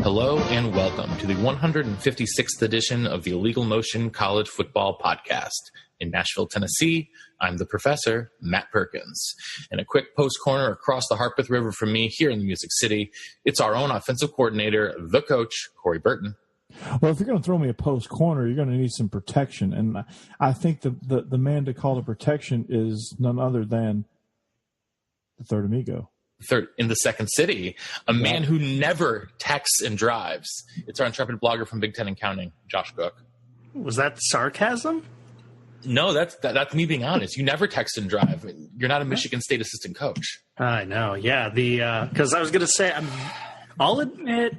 Hello and welcome to the 156th edition of the Illegal Motion College Football Podcast. In Nashville, Tennessee, I'm the professor, Matt Perkins. And a quick post corner across the Harpeth River from me here in the Music City, it's our own offensive coordinator, the coach, Corey Burton. Well, if you're going to throw me a post corner, you're going to need some protection. And I think the man to call to protection is none other than the third amigo. Third in the Second City, a man who never texts and drives. It's our intrepid blogger from Big Ten and Counting, Josh Cook. Was that sarcasm? No, that's me being honest. You never text and drive. You're not a Michigan State assistant coach. I know. Yeah, because I was going to say, I'll admit,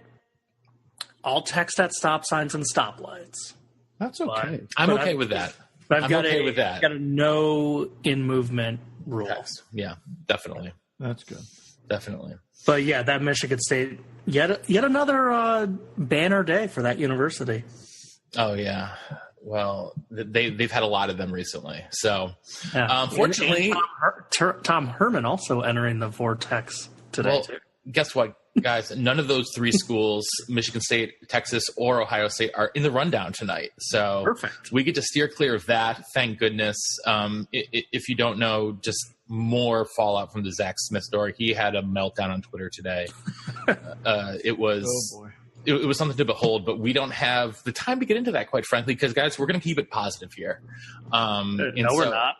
I'll text at stop signs and stoplights. That's okay. I'm okay with that. But I'm okay with that. I've got a no in movement rule. Text. Yeah, definitely. That's good. Definitely. But yeah, that Michigan State, yet another banner day for that university. Oh yeah. Well, they've had a lot of them recently. So, yeah. Fortunately, and Tom Herman also entering the vortex today too. Guess what, guys? None of those three schools, Michigan State, Texas, or Ohio State, are in the rundown tonight. So perfect. We get to steer clear of that. Thank goodness. If you don't know, just more fallout from the Zach Smith story. He had a meltdown on Twitter today. It was. Oh boy. It was something to behold, but we don't have the time to get into that, quite frankly, because, guys, we're going to keep it positive here. We're not.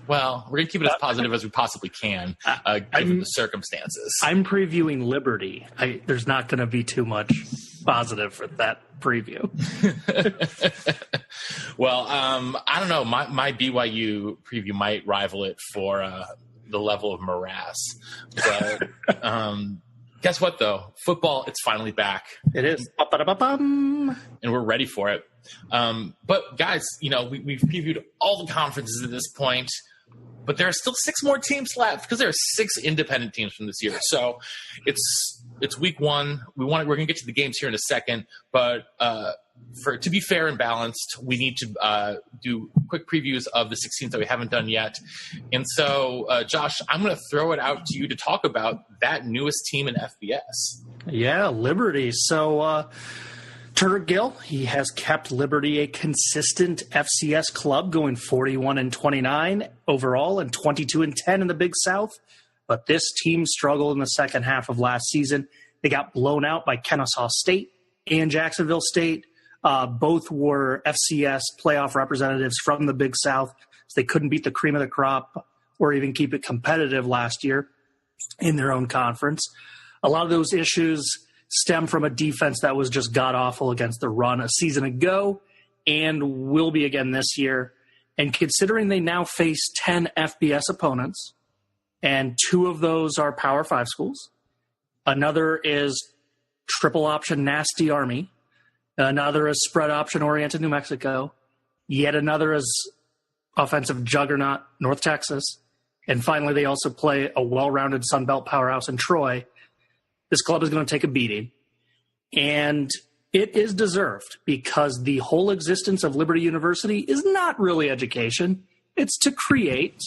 Well, we're going to keep it as positive as we possibly can, given the circumstances. I'm previewing Liberty. There's not going to be too much positive for that preview. Well, I don't know. My BYU preview might rival it for the level of morass. But guess what, though? Football, it's finally back. It is. Ba-ba-da-ba-bum. And we're ready for it. But, guys, we've previewed all the conferences at this point. But there are still 6 more teams left because there are 6 independent teams from this year. So it's week 1. We're going to get to the games here in a second. But to be fair and balanced, we need to do quick previews of the 16 that we haven't done yet. And so, Josh, I'm going to throw it out to you to talk about that newest team in FBS. Yeah, Liberty. So Turner Gill, he has kept Liberty a consistent FCS club, going 41-29 overall and 22-10 in the Big South. But this team struggled in the second half of last season. They got blown out by Kennesaw State and Jacksonville State. Both were FCS playoff representatives from the Big South. So they couldn't beat the cream of the crop or even keep it competitive last year in their own conference. A lot of those issues stem from a defense that was just god-awful against the run a season ago and will be again this year. And considering they now face 10 FBS opponents, and 2 of those are Power 5 schools, another is triple option nasty Army, another is spread option oriented New Mexico, yet another is offensive juggernaut North Texas, and finally they also play a well-rounded Sun Belt powerhouse in Troy. This club is going to take a beating, and it is deserved because the whole existence of Liberty University is not really education. It's to create,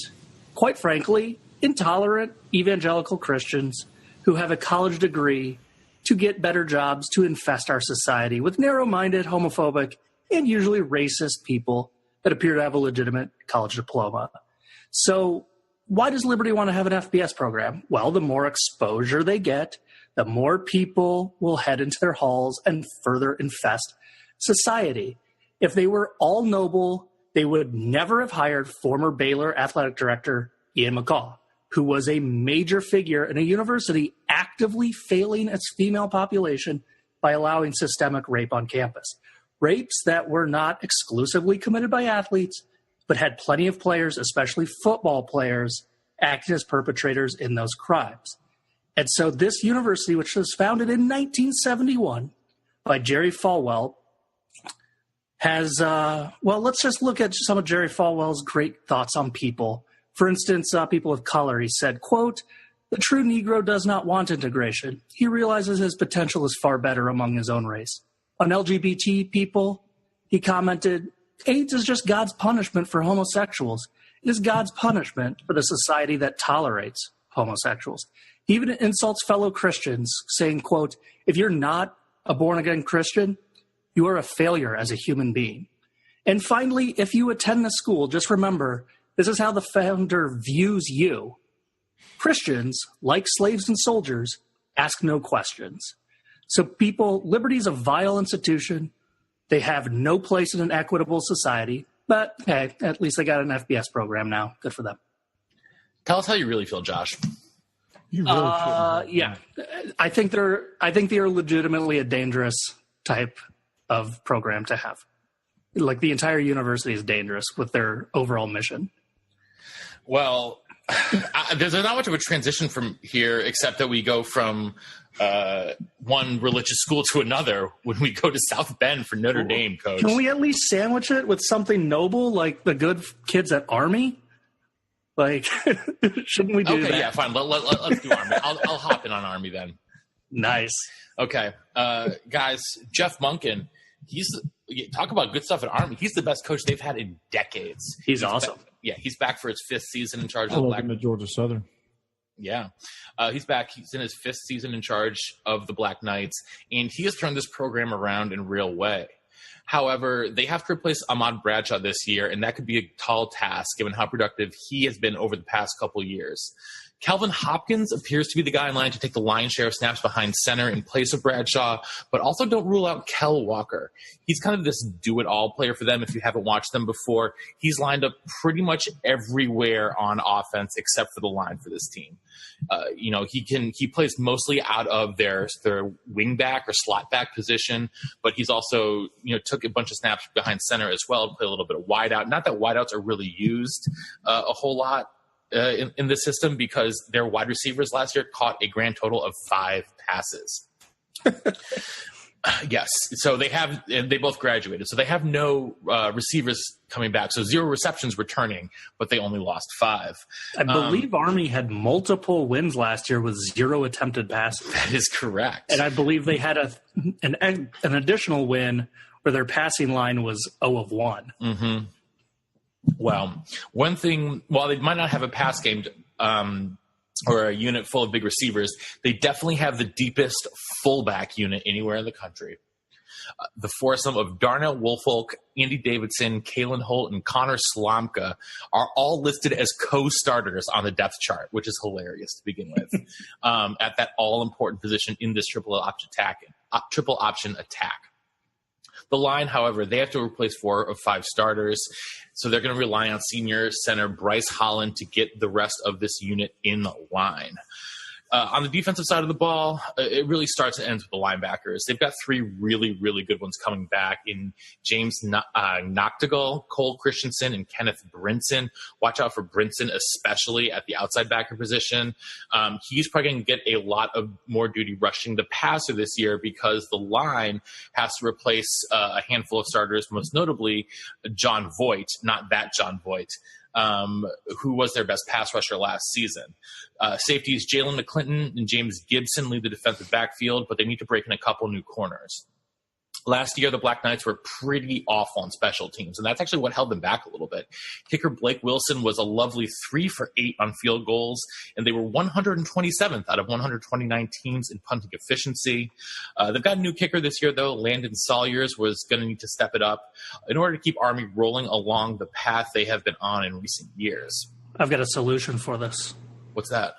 quite frankly, intolerant evangelical Christians who have a college degree to get better jobs, to infest our society with narrow-minded, homophobic, and usually racist people that appear to have a legitimate college diploma. So why does Liberty want to have an FBS program? Well, the more exposure they get, the more people will head into their halls and further infest society. If they were all noble, they would never have hired former Baylor athletic director Ian McCaw, who was a major figure in a university actively failing its female population by allowing systemic rape on campus. Rapes that were not exclusively committed by athletes, but had plenty of players, especially football players, acting as perpetrators in those crimes. And so this university, which was founded in 1971 by Jerry Falwell, has, let's just look at some of Jerry Falwell's great thoughts on people. For instance, people of color, he said, quote, "The true Negro does not want integration. He realizes his potential is far better among his own race. On LGBT people, he commented, AIDS is just God's punishment for homosexuals. It is God's punishment for the society that tolerates homosexuals. He even insults fellow Christians, saying, quote, "If you're not a born-again Christian, you are a failure as a human being. And finally, if you attend the school, just remember, this is how the founder views you. Christians, like slaves and soldiers, ask no questions." So people, Liberty is a vile institution. They have no place in an equitable society. But hey, at least they got an FBS program now. Good for them. Tell us how you really feel, Josh. You really shouldn't. Yeah, I think they are legitimately a dangerous type of program to have. Like the entire university is dangerous with their overall mission. Well, there's not much of a transition from here, except that we go from one religious school to another when we go to South Bend for Notre Dame, Coach. Can we at least sandwich it with something noble like the good kids at Army? Like, shouldn't we do that? Okay, yeah, fine. Let's do Army. I'll hop in on Army then. Nice. Okay, guys, Jeff Monken, talk about good stuff at Army. He's the best coach they've had in decades. He's awesome. He's back for his 5th season in charge I of the love Black. him at Georgia Southern. Yeah, he's back. He's in his 5th season in charge of the Black Knights, and he has turned this program around in a real way. However, they have to replace Ahmad Bradshaw this year, and that could be a tall task given how productive he has been over the past couple of years. Calvin Hopkins appears to be the guy in line to take the lion's share of snaps behind center in place of Bradshaw, but also don't rule out Kel Walker. He's kind of this do-it-all player for them if you haven't watched them before. He's lined up pretty much everywhere on offense except for the line for this team. He plays mostly out of their wing back or slot back position, but he's also, took a bunch of snaps behind center as well to play a little bit of wide out. Not that wide outs are really used a whole lot in the system, because their wide receivers last year caught a grand total of 5 passes. Yes. So they both graduated. So they have no receivers coming back. So 0 receptions returning, but they only lost 5. I believe Army had multiple wins last year with 0 attempted passes. That is correct. And I believe they had an additional win where their passing line was 0 of 1. Mm-hmm. Well, one thing, while they might not have a pass game or a unit full of big receivers, they definitely have the deepest fullback unit anywhere in the country. The foursome of Darnell Woolfolk, Andy Davidson, Kalen Holt, and Connor Slomka are all listed as co-starters on the depth chart, which is hilarious to begin with, at that all-important position in this triple option attack. The line, however, they have to replace 4 of 5 starters, so they're going to rely on senior center Bryce Holland to get the rest of this unit in the line. On the defensive side of the ball, it really starts and ends with the linebackers. They've got 3 really, really good ones coming back in James Noctegal, Cole Christensen, and Kenneth Brinson. Watch out for Brinson, especially at the outside backer position. He's probably going to get a lot of more duty rushing the passer this year because the line has to replace a handful of starters, most notably John Voight, not that John Voight, who was their best pass rusher last season. Safeties Jalen McClinton and James Gibson lead the defensive backfield, but they need to break in a couple new corners. Last year, the Black Knights were pretty awful on special teams, and that's actually what held them back a little bit. Kicker Blake Wilson was a lovely 3 for 8 on field goals, and they were 127th out of 129 teams in punting efficiency. They've got a new kicker this year, though. Landon Salyers was going to need to step it up in order to keep Army rolling along the path they have been on in recent years. I've got a solution for this. What's that?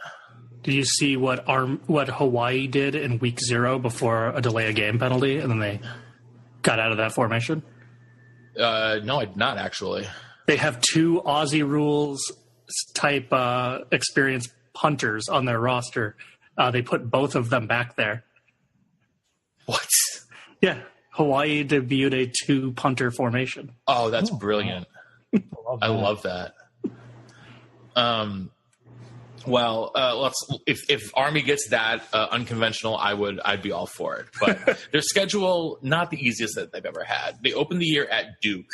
Did you see what Hawaii did in week 0 before a delay of game penalty, and then they got out of that formation? No, I did not, actually. They have 2 Aussie rules type experienced punters on their roster. They put both of them back there. What? Yeah. Hawaii debuted a 2 punter formation. Oh, that's brilliant. I love that. Well, if Army gets that unconventional, I'd be all for it. But their schedule, not the easiest that they've ever had. They open the year at Duke.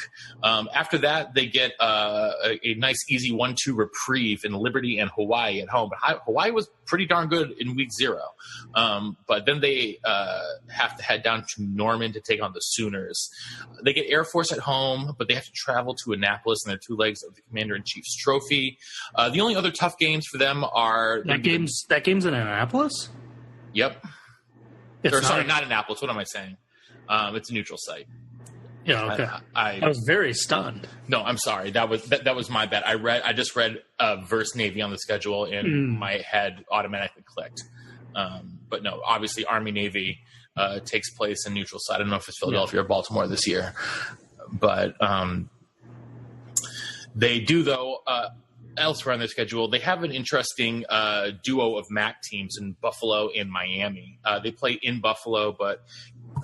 After that, they get a nice, easy 1-2 reprieve in Liberty and Hawaii at home. But Hawaii was pretty darn good in week 0. But then they have to head down to Norman to take on the Sooners. They get Air Force at home, but they have to travel to Annapolis in their 2 legs of the Commander-in-Chief's trophy. The only other tough games for them them are That game's in Annapolis? Yep. Sorry, not Annapolis. What am I saying? It's a neutral site. Yeah, okay. I was very stunned. No, I'm sorry. That was my bad. I just read versus Navy on the schedule, and my head automatically clicked. But no, obviously Army Navy takes place in neutral site. I don't know if it's Philadelphia or Baltimore this year, but they do though. Elsewhere on their schedule, they have an interesting duo of MAC teams in Buffalo and Miami. They play in Buffalo, but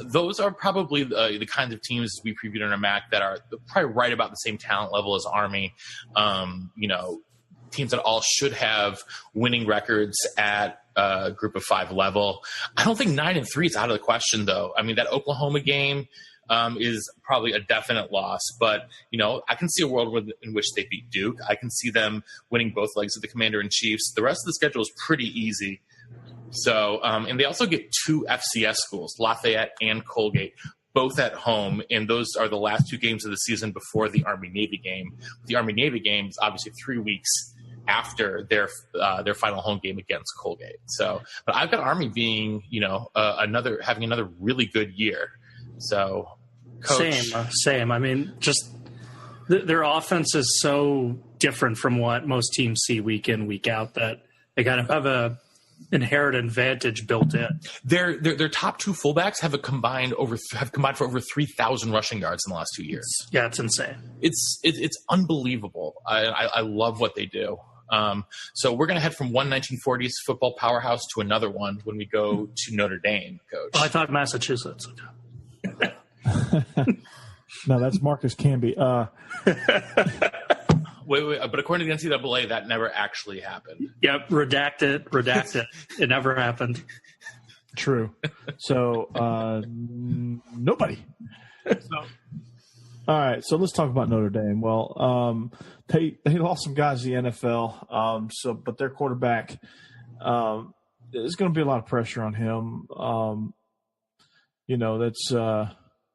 those are probably the kinds of teams we previewed in our MAC that are probably right about the same talent level as Army. Teams that all should have winning records at Group of 5 level. I don't think 9-3 is out of the question, though. I mean, that Oklahoma game is probably a definite loss, but I can see a world in which they beat Duke. I can see them winning both legs of the Commander-in-Chiefs. The rest of the schedule is pretty easy. So, and they also get 2 FCS schools, Lafayette and Colgate, both at home, and those are the last 2 games of the season before the Army-Navy game. The Army-Navy game is obviously 3 weeks after their final home game against Colgate. So, but I've got Army being, having another really good year. So, Coach. Same. I mean, just their offense is so different from what most teams see week in, week out that they kind of have a inherent advantage built in. Their top 2 fullbacks have combined for over 3,000 rushing yards in the last 2 years. Yeah, it's insane. It's unbelievable. I love what they do. So we're going to head from one 1940s football powerhouse to another one when we go to Notre Dame, Coach. Oh, I thought Massachusetts. No, that's Marcus Camby. Wait, but according to the NCAA, that never actually happened. Yep, redact it. It never happened. True. So, nobody. All right, so let's talk about Notre Dame. Well, they lost some guys to the NFL, but their quarterback, there's going to be a lot of pressure on him. That's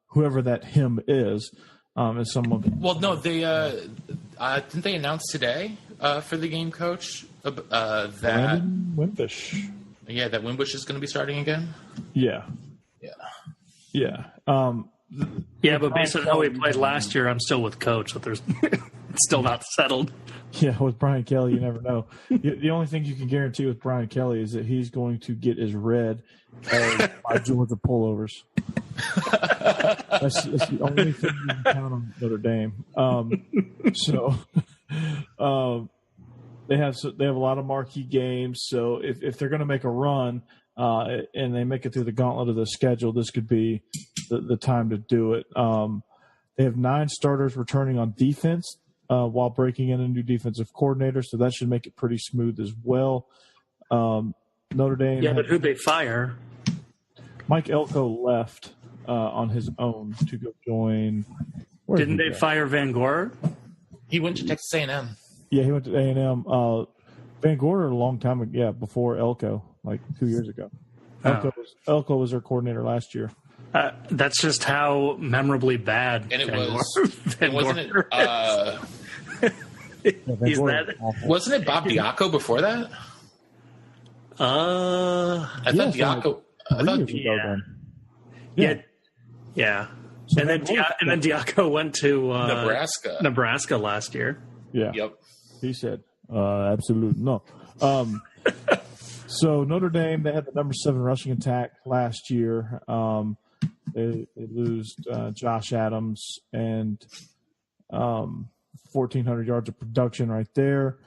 whoever that him is someone. Well, no, they didn't they announce today for the game, Coach, that Brandon Wimbush. Yeah, that Wimbush is going to be starting again. Yeah. But based on how we played last year, I'm still with Coach. But there's it's still not settled. Yeah, with Brian Kelly, you never know. The only thing you can guarantee with Brian Kelly is that he's going to get as red as my Georgia pullovers. That's the only thing you can count on Notre Dame. They have a lot of marquee games. So if they're going to make a run and they make it through the gauntlet of the schedule, this could be the time to do it. They have 9 starters returning on defense while breaking in a new defensive coordinator, so that should make it pretty smooth as well. Notre Dame. Yeah, but who'd they fire? Mike Elko left on his own to go join. Didn't they fire Van Gorder? He went to Texas A&M. Yeah, he went to A&M. Van Gorder a long time ago, yeah, before Elko, like 2 years ago. Elko was their coordinator last year. That's just how memorably bad. And wasn't it Bob Diaco before that? I thought Diaco. Yeah. So and then Diaco went to Nebraska last year. Yeah. Yep. He said, absolutely no. So Notre Dame, they had the number 7 rushing attack last year. They lose Josh Adams and 1,400 yards of production right there.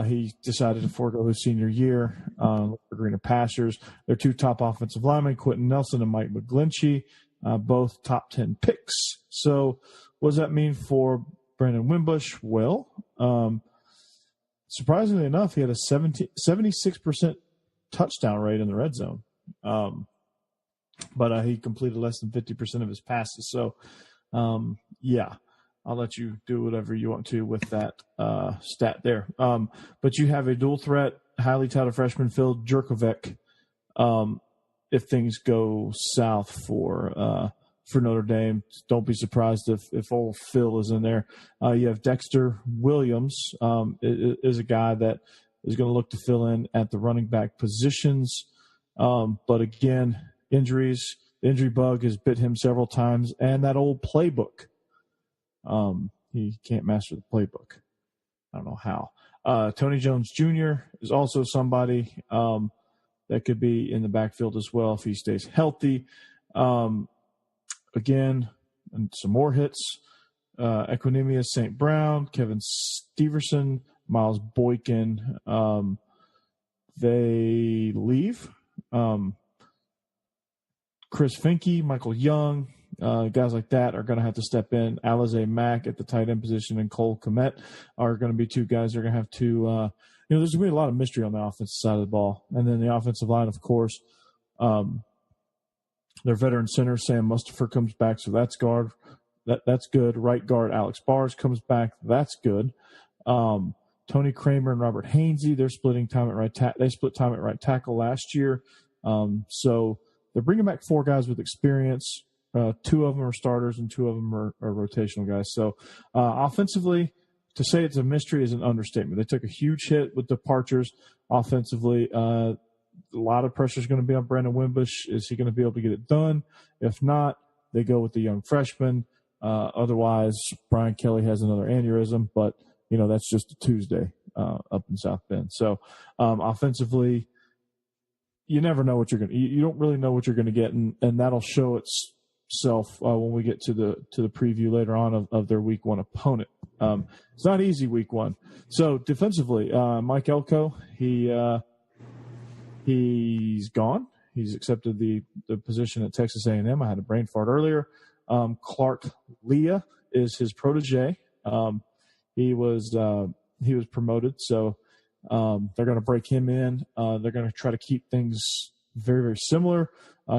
He decided to forego his senior year, look for greener pastures. Their 2 top offensive linemen, Quentin Nelson and Mike McGlinchey, both top 10 picks. So what does that mean for Brandon Wimbush? Well, surprisingly enough, he had a 76% touchdown rate in the red zone. But he completed less than 50% of his passes. So, I'll let you do whatever you want to with that stat there. But you have a dual threat, highly touted freshman Phil Jurkovec. If things go south for Notre Dame, don't be surprised if old Phil is in there. You have Dexter Williams, is a guy that is going to look to fill in at the running back positions. But again, injuries, the injury bug has bit him several times, and that old playbook. He can't master the playbook. I don't know how. Tony Jones Jr. is also somebody that could be in the backfield as well if he stays healthy. Again, and some more hits. Equinemius St. Brown, Kevin Steverson, Miles Boykin. They leave. Chris Finke, Michael Young, guys like that are going to have to step in. Alize Mack at the tight end position and Cole Kmet are going to be two guys that are going to have to there's going to be a lot of mystery on the offensive side of the ball. And then the offensive line, of course, their veteran center, Sam Mustipher, comes back, so that's that's good. Right guard, Alex Bars, comes back. That's good. Tony Kramer and Robert Hainsey, they're splitting time at right they split time at right tackle last year. So they're bringing back four guys with experience. Two of them are starters and two of them are rotational guys. So offensively, to say it's a mystery is an understatement. They took a huge hit with departures offensively. A lot of pressure is going to be on Brandon Wimbush. Is he going to be able to get it done? If not, they go with the young freshman. Otherwise, Brian Kelly has another aneurysm, but that's just a Tuesday up in South Bend. So offensively, you never know what you don't really know what you're going to get, and that'll show itself when we get to the preview later on of their week one opponent. It's not easy week one. So defensively, Mike Elko, he's gone. He's accepted the position at Texas A&M. I had a brain fart earlier. Clark Leah is his protege. He was promoted, so they're going to break him in. They're going to try to keep things very, very similar.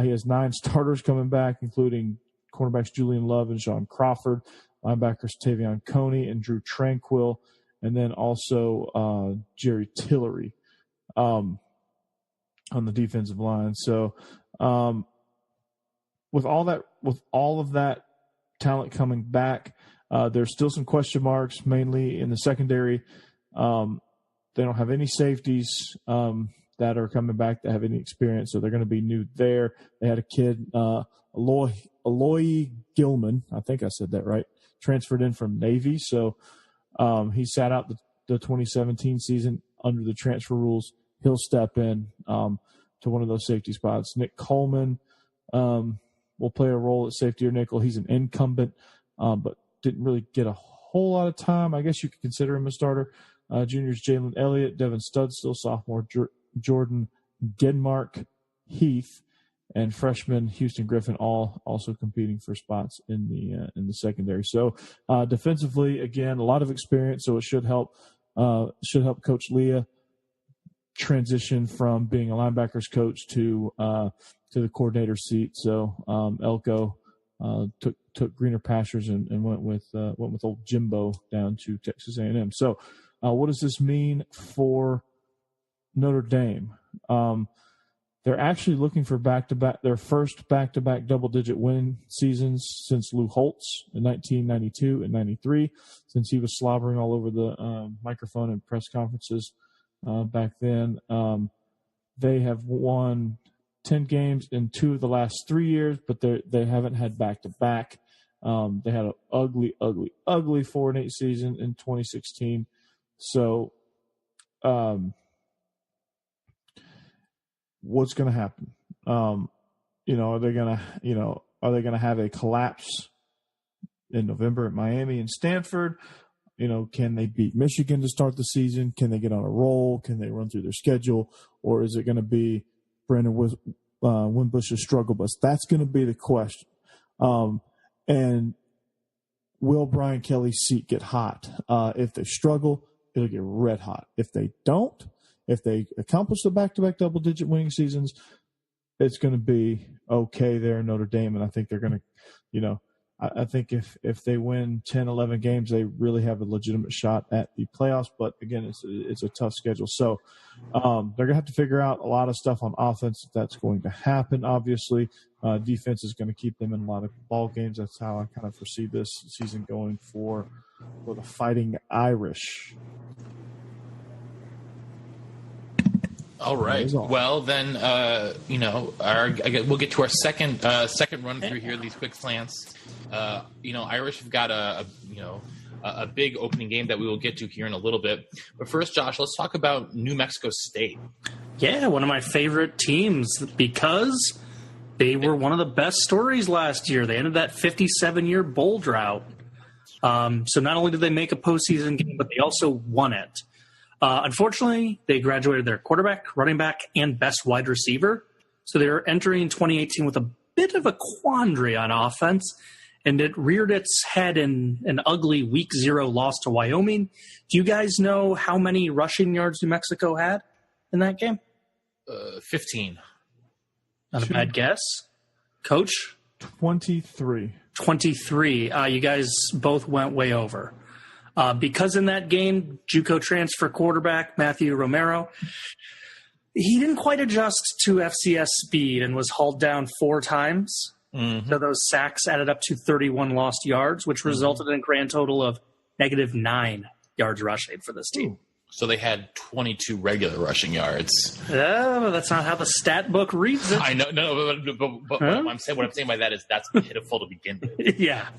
He has 9 starters coming back, including cornerbacks Julian Love and Sean Crawford, linebackers Tavion Coney and Drew Tranquill, and then also Jerry Tillery on the defensive line. So with all of that talent coming back, there's still some question marks, mainly in the secondary. They don't have any safeties that are coming back that have any experience, so they're going to be new there. They had a kid, Aloy Gilman, I think I said that right, transferred in from Navy. So he sat out the 2017 season under the transfer rules. He'll step in to one of those safety spots. Nick Coleman will play a role at safety or nickel. He's an incumbent, but didn't really get a whole lot of time. I guess you could consider him a starter. Juniors Jalen Elliott, Devin Studstill, sophomore Jordan Denmark Heath, and freshman Houston Griffin, all also competing for spots in the secondary. So defensively, again, a lot of experience, so it should help Coach Leah transition from being a linebackers coach to the coordinator seat. So Elko took greener pastures and went with old Jimbo down to Texas A&M. So what does this mean for Notre Dame? They're actually looking for their first back-to-back double-digit win seasons since Lou Holtz in 1992 and 93, since he was slobbering all over the microphone and press conferences back then. They have won 10 games in 2 of the last 3 years, but they haven't had back-to-back. They had an ugly 4-8 season in 2016. So what's going to happen? Are they going to have a collapse in November at Miami and Stanford? Can they beat Michigan to start the season? Can they get on a roll? Can they run through their schedule? Or is it going to be Brandon Wimbush's struggle bus? That's going to be the question. And will Brian Kelly's seat get hot? If they struggle, it'll get red hot. If they don't, if they accomplish the back-to-back double-digit winning seasons, it's going to be okay there in Notre Dame. And I think they're going to, I think if they win 10, 11 games, they really have a legitimate shot at the playoffs. But, again, it's a tough schedule. So they're going to have to figure out a lot of stuff on offense if that's going to happen, obviously. Defense is going to keep them in a lot of ball games. That's how I kind of foresee this season going for the Fighting Irish. All right. Well, then, we'll get to our second run through here. These quick slants. Irish have got a big opening game that we will get to here in a little bit. But first, Josh, let's talk about New Mexico State. Yeah, one of my favorite teams because they were one of the best stories last year. They ended that 57-year bowl drought. So not only did they make a postseason game, but they also won it. Unfortunately, they graduated their quarterback, running back, and best wide receiver. So they're entering 2018 with a bit of a quandary on offense, and it reared its head in an ugly Week 0 loss to Wyoming. Do you guys know how many rushing yards New Mexico had in that game? 15. Not a bad guess. Coach? 23. 23. You guys both went way over. Because in that game, JUCO transfer quarterback Matthew Romero, he didn't quite adjust to FCS speed and was hauled down 4 times. Mm-hmm. So those sacks added up to 31 lost yards, which resulted in a grand total of -9 yards rushing for this team. So they had 22 regular rushing yards. That's not how the stat book reads it. I know, but what I'm saying by that is that's pitiful to begin with. Yeah.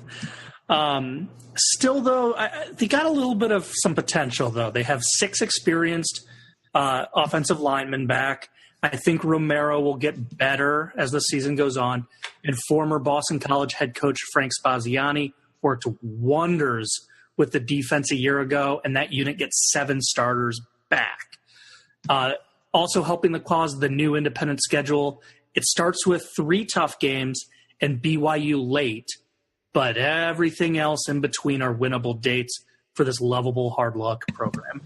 Still, though, they got a little bit of some potential, though. They have 6 experienced offensive linemen back. I think Romero will get better as the season goes on. And former Boston College head coach Frank Spaziani worked wonders with the defense a year ago, and that unit gets 7 starters back. Also helping the cause of the new independent schedule, it starts with 3 tough games and BYU late, but everything else in between are winnable dates for this lovable hard luck program.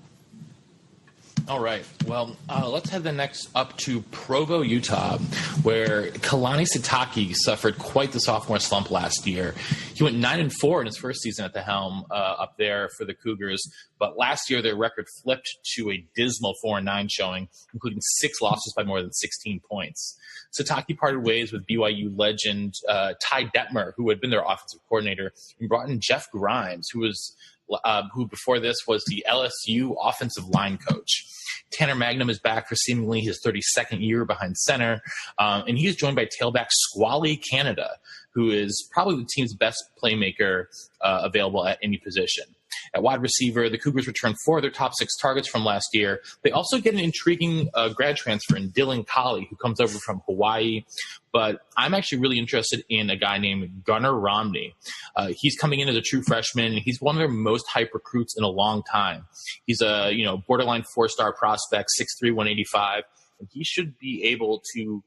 All right. Well, let's head the next up to Provo, Utah, where Kalani Sitake suffered quite the sophomore slump last year. He went 9-4 in his first season at the helm up there for the Cougars, but last year their record flipped to a dismal 4-9 showing, including 6 losses by more than 16 points. Sitake parted ways with BYU legend Ty Detmer, who had been their offensive coordinator, and brought in Jeff Grimes, who before this was the LSU offensive line coach. Tanner Magnum is back for seemingly his 32nd year behind center, and he is joined by tailback Squally Canada, who is probably the team's best playmaker available at any position. At wide receiver, the Cougars return 4 of their top 6 targets from last year. They also get an intriguing grad transfer in Dylan Colley, who comes over from Hawaii. But I'm actually really interested in a guy named Gunnar Romney. He's coming in as a true freshman. He's one of their most hype recruits in a long time. He's a borderline 4-star prospect, 6'3", 185. And he should be able to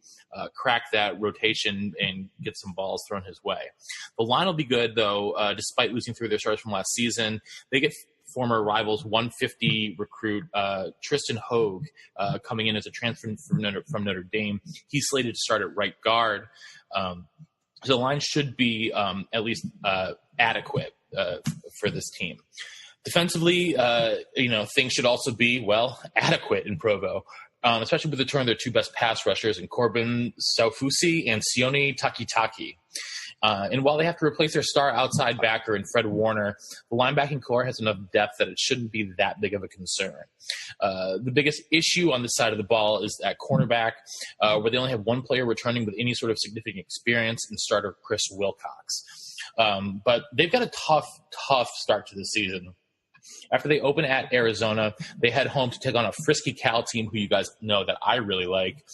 crack that rotation and get some balls thrown his way. The line will be good, though, despite losing 3 of their stars from last season. They get former rivals 150 recruit Tristan Hogue coming in as a transfer from Notre Dame. He's slated to start at right guard. So the line should be at least adequate for this team. Defensively, things should also be, adequate in Provo. Especially with the return of their 2 best pass rushers in Corbin Saufusi and Sione Takitaki. And while they have to replace their star outside backer in Fred Warner, the linebacking core has enough depth that it shouldn't be that big of a concern. The biggest issue on this side of the ball is at cornerback, where they only have 1 player returning with any sort of significant experience in starter Chris Wilcox. But they've got a tough start to the season. After they open at Arizona, they head home to take on a frisky Cal team who you guys know that I really like.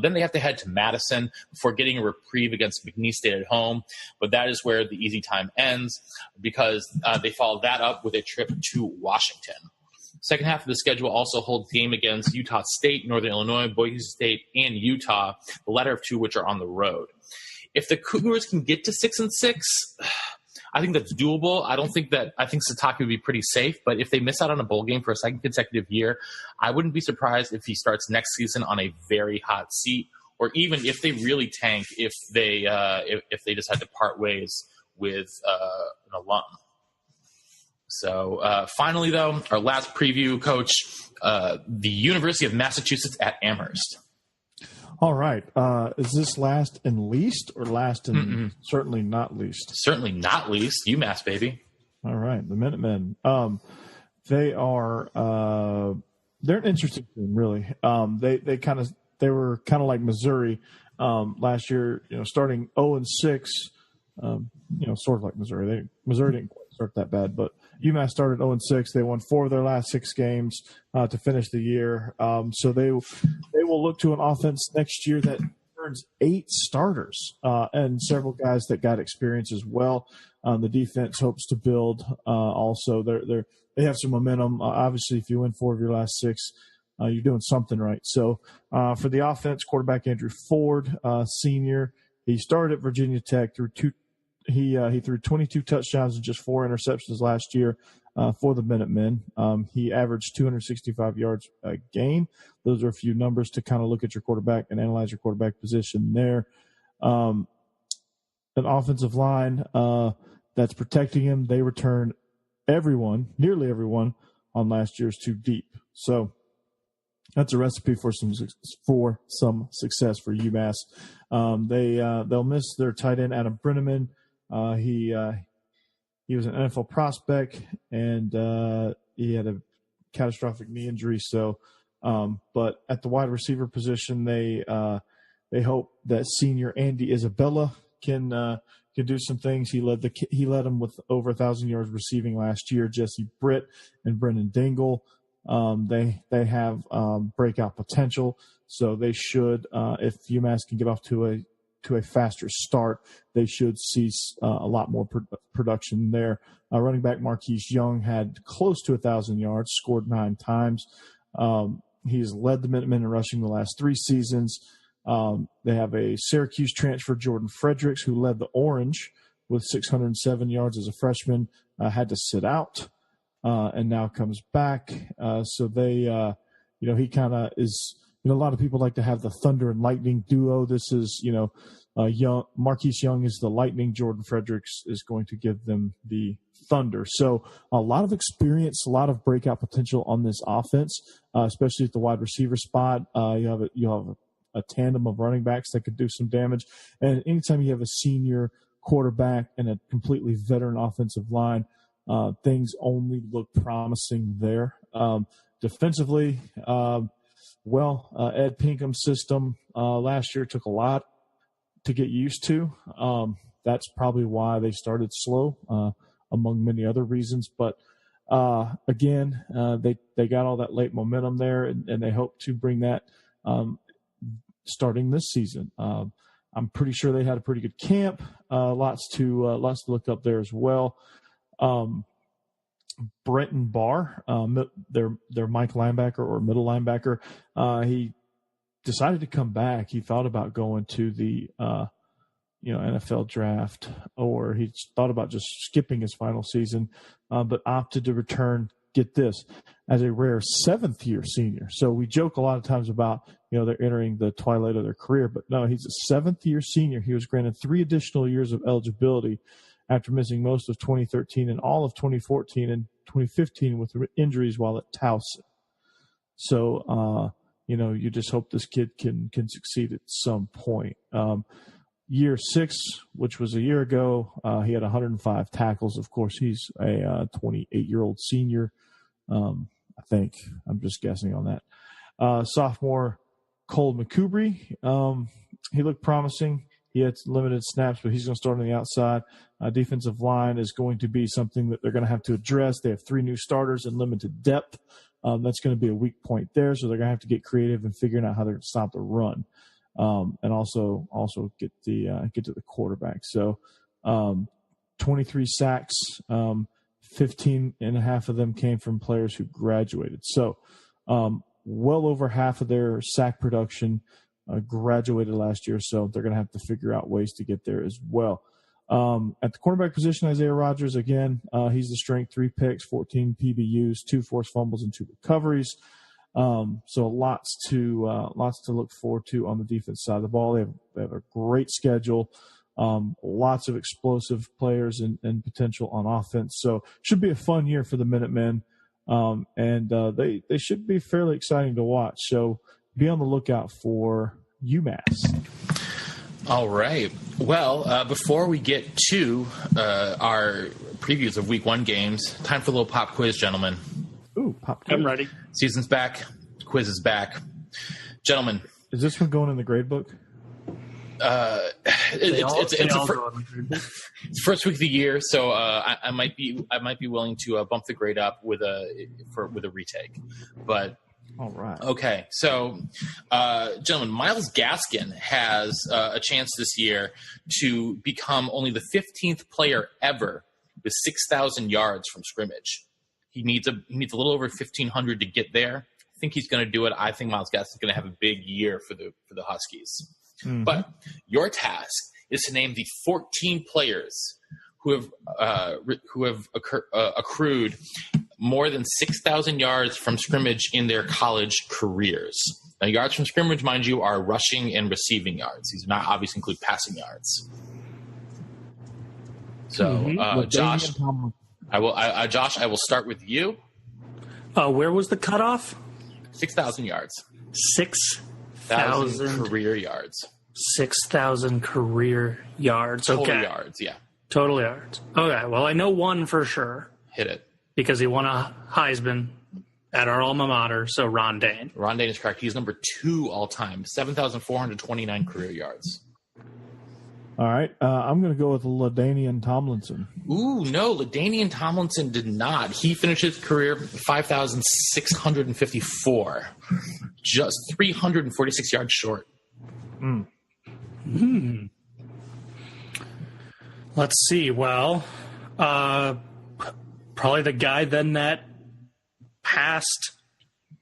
Then they have to head to Madison before getting a reprieve against McNeese State at home. But that is where the easy time ends because they follow that up with a trip to Washington. Second half of the schedule also holds game against Utah State, Northern Illinois, Boise State, and Utah, the latter of 2 which are on the road. If the Cougars can get to 6-6, I think that's doable. I think Sitake would be pretty safe, but if they miss out on a bowl game for a second consecutive year, I wouldn't be surprised if he starts next season on a very hot seat, or even if they really tank, if they decide to part ways with an alum. So finally, though, our last preview, Coach, the University of Massachusetts at Amherst. All right. Is this last and least or last and certainly not least? Certainly not least. UMass, baby. All right. The Minutemen. They are They're an interesting team, really. They were kind of like Missouri last year. Starting 0-6. Sort of like Missouri. Missouri didn't quite start that bad, but UMass started 0-6. They won 4 of their last 6 games to finish the year. So they will look to an offense next year that turns 8 starters and several guys that got experience as well. The defense hopes to build. Also, they have some momentum. Obviously, if you win 4 of your last 6, you're doing something right. So for the offense, quarterback Andrew Ford, senior, he started at Virginia Tech, he threw 22 touchdowns and just 4 interceptions last year for the Minutemen. He averaged 265 yards a game. Those are a few numbers to kind of look at your quarterback and analyze your quarterback position there. An offensive line that's protecting him. They returned nearly everyone on last year's 2 deep. So that's a recipe for some success for UMass. They'll miss their tight end Adam Brenneman. He was an NFL prospect, and he had a catastrophic knee injury. So, but at the wide receiver position, they hope that senior Andy Isabella can do some things. He led them with over 1,000 yards receiving last year. Jesse Britt and Brendan Dingle. They have breakout potential, so they should, if UMass can get off to a faster start, they should see a lot more production there. Running back Marquise Young had close to 1,000 yards, scored 9 times. He's led the Minutemen in rushing the last 3 seasons. They have a Syracuse transfer, Jordan Fredericks, who led the Orange with 607 yards as a freshman, had to sit out. And now comes back. So they, he kind of is, a lot of people like to have the Thunder and Lightning duo. This is, Marquise Young is the Lightning. Jordan Fredericks is going to give them the Thunder. So a lot of experience, a lot of breakout potential on this offense, especially at the wide receiver spot. You have a tandem of running backs that could do some damage. And anytime you have a senior quarterback and a completely veteran offensive line, things only look promising there. Defensively, Ed Pinkham's system last year took a lot to get used to. That's probably why they started slow, among many other reasons. But again, they got all that late momentum there, and they hope to bring that starting this season. I'm pretty sure they had a pretty good camp. Lots to look up there as well. Brenton Barr, their Mike linebacker or middle linebacker, he decided to come back. He thought about going to the NFL draft, or he thought about just skipping his final season, but opted to return. Get this, as a rare 7th-year senior. So we joke a lot of times about they're entering the twilight of their career, but no, he's a 7th-year senior. He was granted 3 additional years of eligibility after missing most of 2013 and all of 2014 and 2015 with injuries while at Towson. So, you just hope this kid can succeed at some point. Year 6, which was a year ago, he had 105 tackles. Of course, he's a 28-year-old senior. I think. I'm just guessing on that. Sophomore Cole McCoubry, he looked promising. He had limited snaps, but he's going to start on the outside. Defensive line is going to be something that they're going to have to address. They have 3 new starters and limited depth. That's going to be a weak point there, so they're going to have to get creative in figuring out how they're going to stop the run, and also get to the quarterback. So 23 sacks, 15 and a half of them came from players who graduated. So well over half of their sack production graduated last year, so they're going to have to figure out ways to get there as well. At the cornerback position, Isaiah Rogers, again, he's the strength, 3 picks, 14 PBUs, 2 forced fumbles, and 2 recoveries. So lots to look forward to on the defense side of the ball. They have a great schedule, lots of explosive players and potential on offense. So should be a fun year for the Minutemen, and they should be fairly exciting to watch. So be on the lookout for UMass. All right. Well, before we get to our previews of Week 1 games, time for a little pop quiz, gentlemen. Ooh, pop quiz. I'm ready. Season's back. Quiz is back. Gentlemen, Is this one going in the grade book? It's first week of the year, so I might be willing to bump the grade up with a retake. But All right. okay, so gentlemen, Myles Gaskin has a chance this year to become only the 15th player ever with 6,000 yards from scrimmage. He needs a little over 1,500 to get there. I think he's going to do it. I think Myles Gaskin is going to have a big year for the Huskies. Mm-hmm. But your task is to name the 14 players who have accrued more than 6,000 yards from scrimmage in their college careers. Now, yards from scrimmage, mind you, are rushing and receiving yards. These do not obviously include passing yards. So, Josh, I will start with you. Where was the cutoff? 6,000 yards. 6,000 career yards. 6,000 career yards. Total Okay. yards, yeah. Total yards. Okay. Well, I know one for sure Hit it. because he won a Heisman at our alma mater. So Ron Dane. Ron Dane is correct. He's number 2 all time, 7,429 career yards. All right. I'm going to go with LaDainian Tomlinson. Ooh, no, LaDainian Tomlinson did not. He finished his career 5,654, just 346 yards short. Let's see. Well, probably the guy then that passed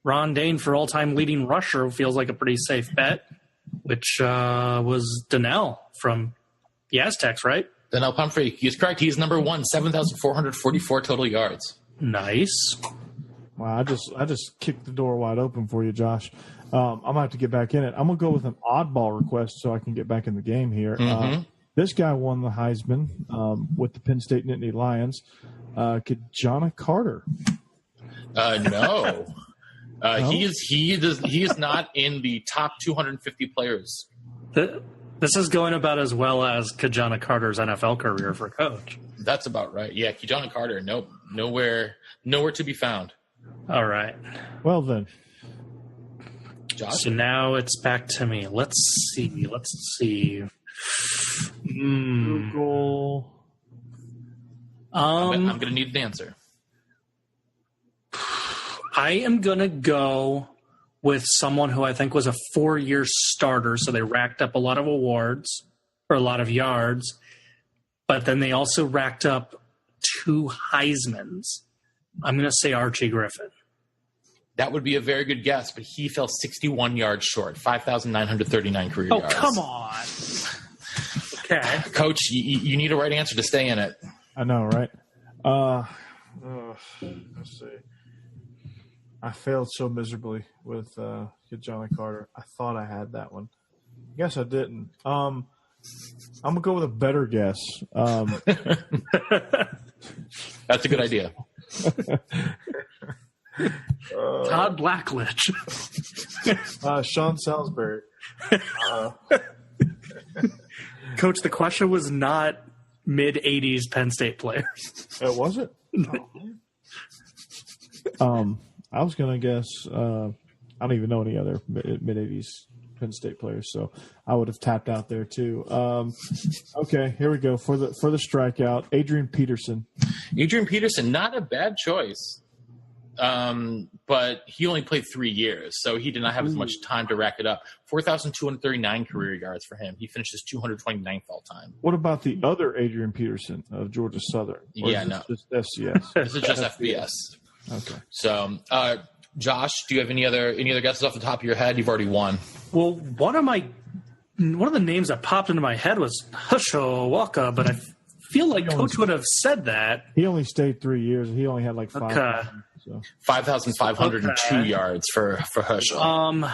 Ron Dane for all-time leading rusher feels like a pretty safe bet, which was Donnell from the Aztecs, right? Donnell Pumphrey, he is correct. He's number 1, 7,444 total yards. Nice. Wow, I just kicked the door wide open for you, Josh. I'm going to have to get back in it. I'm going to go with an oddball request so I can get back in the game here. This guy won the Heisman with the Penn State Nittany Lions. Kajana Carter. No. No? He is not in the top 250 players. This is going about as well as Kajana Carter's NFL career for coach. That's about right. Yeah, Kajana Carter, nope, nowhere to be found. All right. Well, then. Josh? So now it's back to me. Let's see. Google. I'm going to need an answer. I am going to go with someone who I think was a 4-year starter, so they racked up a lot of awards or a lot of yards, but then they also racked up 2 Heismans. I'm going to say Archie Griffin. That would be a very good guess, but he fell 61 yards short, 5,939 career yards. Oh, come on. Okay. Coach, you need a right answer to stay in it. I know, right? Let's see. I failed so miserably with Kajana Carter. I thought I had that one. I guess I didn't. I'm going to go with a better guess. That's a good idea. Todd Blackledge. Sean Salisbury. Coach, the question was not mid-'80s Penn State players. Was it? I was going to guess I don't even know any other mid-'80s Penn State players, so I would have tapped out there too. Okay, here we go for the strikeout. Adrian Peterson. Adrian Peterson, not a bad choice, but he only played 3 years, so he did not have as much time to rack it up. 4,239 career yards for him. He finishes 229th all time. What about the other Adrian Peterson of Georgia Southern? Or Yeah, is no. this just FCS? This is just FBS. Okay. So, Josh, do you have any other guesses off the top of your head? You've already won. Well, one of the names that popped into my head was Husho Waka, but I feel like Coach would have said that. He only stayed 3 years. He only had like 5. Okay. So. 5,502 yards for Herschel.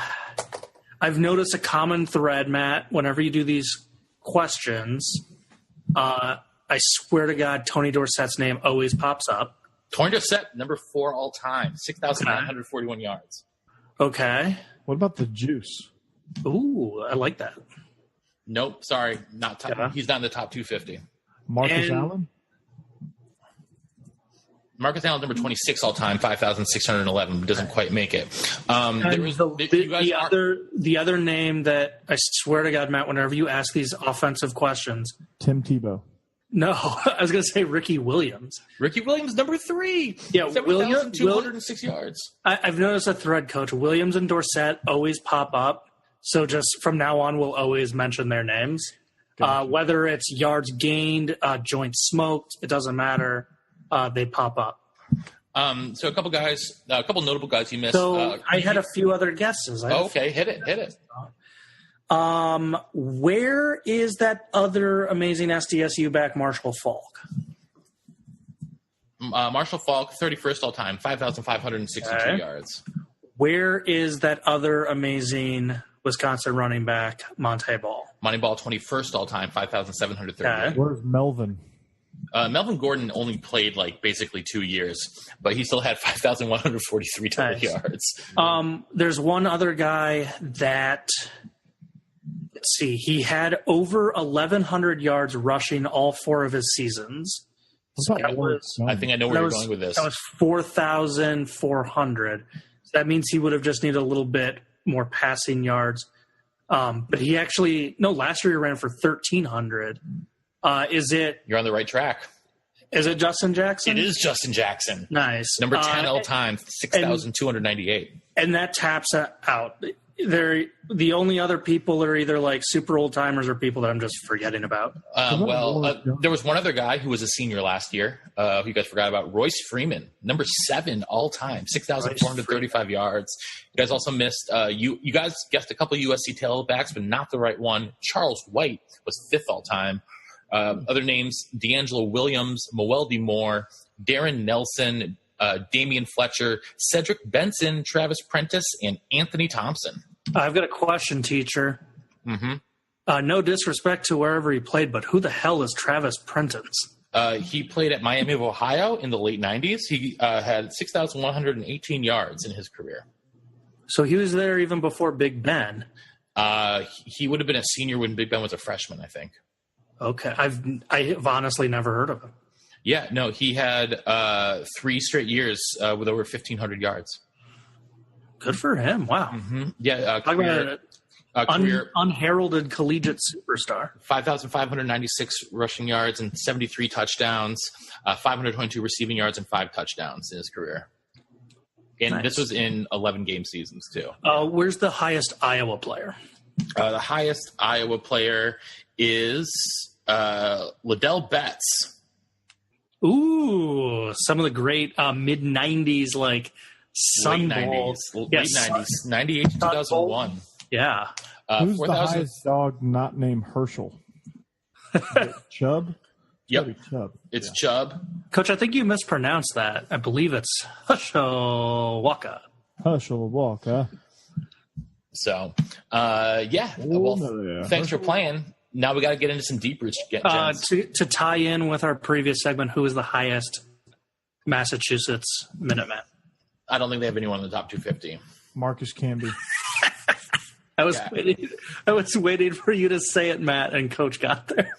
I've noticed a common thread, Matt, whenever you do these questions. I swear to God, Tony Dorsett's name always pops up. Tony Dorsett, number 4 all time, 6,941 yards. Okay. What about the Juice? Ooh, I like that. Nope, sorry, not top. Yeah. He's not in the top 250. Marcus And- Allen? Marcus Allen, number 26 all time, 5,611, doesn't quite make it. The other name that I swear to God, Matt, whenever you ask these offensive questions, Tim Tebow. no, I was going to say Ricky Williams. Ricky Williams, number 3. Yeah, 7,206 yards. I've noticed a thread, Coach. Williams and Dorsett always pop up. So just from now on, we'll always mention their names. Gotcha. Whether it's yards gained, joints smoked, it doesn't matter. They pop up. So a couple notable guys you missed. So I had a few other guesses. Okay, hit it. Where is that other amazing SDSU back, Marshall Falk? Marshall Falk, 31st all time, 5,562 yards. Where is that other amazing Wisconsin running back, Monte Ball? Monty Ball, 21st all time, 5,738. Okay. Where's Melvin? Melvin Gordon only played like basically 2 years, but he still had 5,143 total Nice. yards. There's one other guy that, let's see, he had over 1,100 yards rushing all 4 of his seasons. So that was, I think I know where you're going with this. That was 4,400. So that means he would have just needed a little bit more passing yards. But he actually, last year he ran for 1,300. You're on the right track. Is it Justin Jackson? It is Justin Jackson. Nice. Number 10 all time, 6,298. And that taps out. The only other people are either like super old timers or people that I'm just forgetting about. There was one other guy who was a senior last year. Who you guys forgot about, Royce Freeman, number 7 all time, 6,435 yards. You guys also missed. You guys guessed a couple of USC tailbacks, but not the right one. Charles White was 5th all time. Other names: D'Angelo Williams, Moeldy Moore, Darren Nelson, Damian Fletcher, Cedric Benson, Travis Prentice, and Anthony Thompson. I've got a question, teacher. Mm-hmm. No disrespect to wherever he played, but who the hell is Travis Prentice? He played at Miami of Ohio in the late 90s. He had 6,118 yards in his career. So he was there even before Big Ben. He would have been a senior when Big Ben was a freshman, I think. Okay. I have honestly never heard of him. Yeah, no, he had 3 straight years with over 1,500 yards. Good for him. Wow. Mm-hmm. Yeah, career unheralded collegiate superstar. 5,596 rushing yards and 73 touchdowns, 522 receiving yards and 5 touchdowns in his career. And Nice. This was in 11 game seasons, too. Where's the highest Iowa player? The highest Iowa player is Liddell Betts. Ooh, some of the great mid-90s, like Sun Bowl. Late 90s, 98 to 2001. Yeah. Who's the 4,000. highest dog not named Herschel? Chubb? Yep. It's Chubb. It's Chubb. Coach, I think you mispronounced that. I believe it's Hushawaka. Herschel Walker. So, yeah. Well, yeah. thanks for playing. Now we got to get into some deep roots. To tie in with our previous segment, who is the highest Massachusetts Minuteman? I don't think they have anyone in the top 250. Marcus Camby. I was waiting for you to say it, Matt, and Coach got there.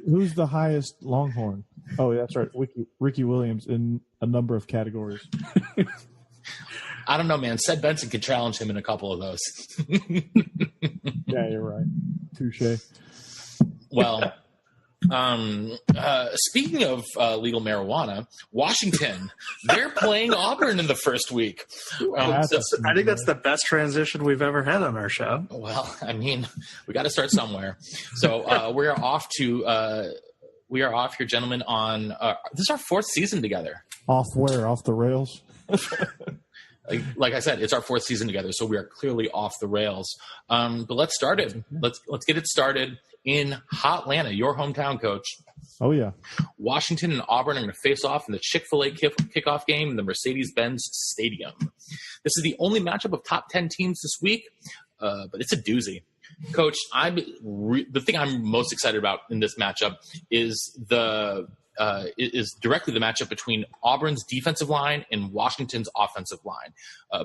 Who's the highest Longhorn? Oh, yeah, that's right. Ricky Williams in a number of categories. I don't know, man. Sed Benson could challenge him in a couple of those. Yeah, you're right. Touche. Well, speaking of legal marijuana, Washington, they're playing Auburn in the first week. I think that's the best transition we've ever had on our show. Well, I mean, we got to start somewhere. So we are off here, gentlemen, on this is our 4th season together. Off where? Off the rails? Like I said, it's our 4th season together, so we are clearly off the rails. But let's start it. Let's get it started in Hotlanta, your hometown, Coach. Oh, yeah. Washington and Auburn are going to face off in the Chick-fil-A kickoff game in the Mercedes-Benz Stadium. This is the only matchup of top 10 teams this week, but it's a doozy. Coach, the thing I'm most excited about in this matchup is directly the matchup between Auburn's defensive line and Washington's offensive line.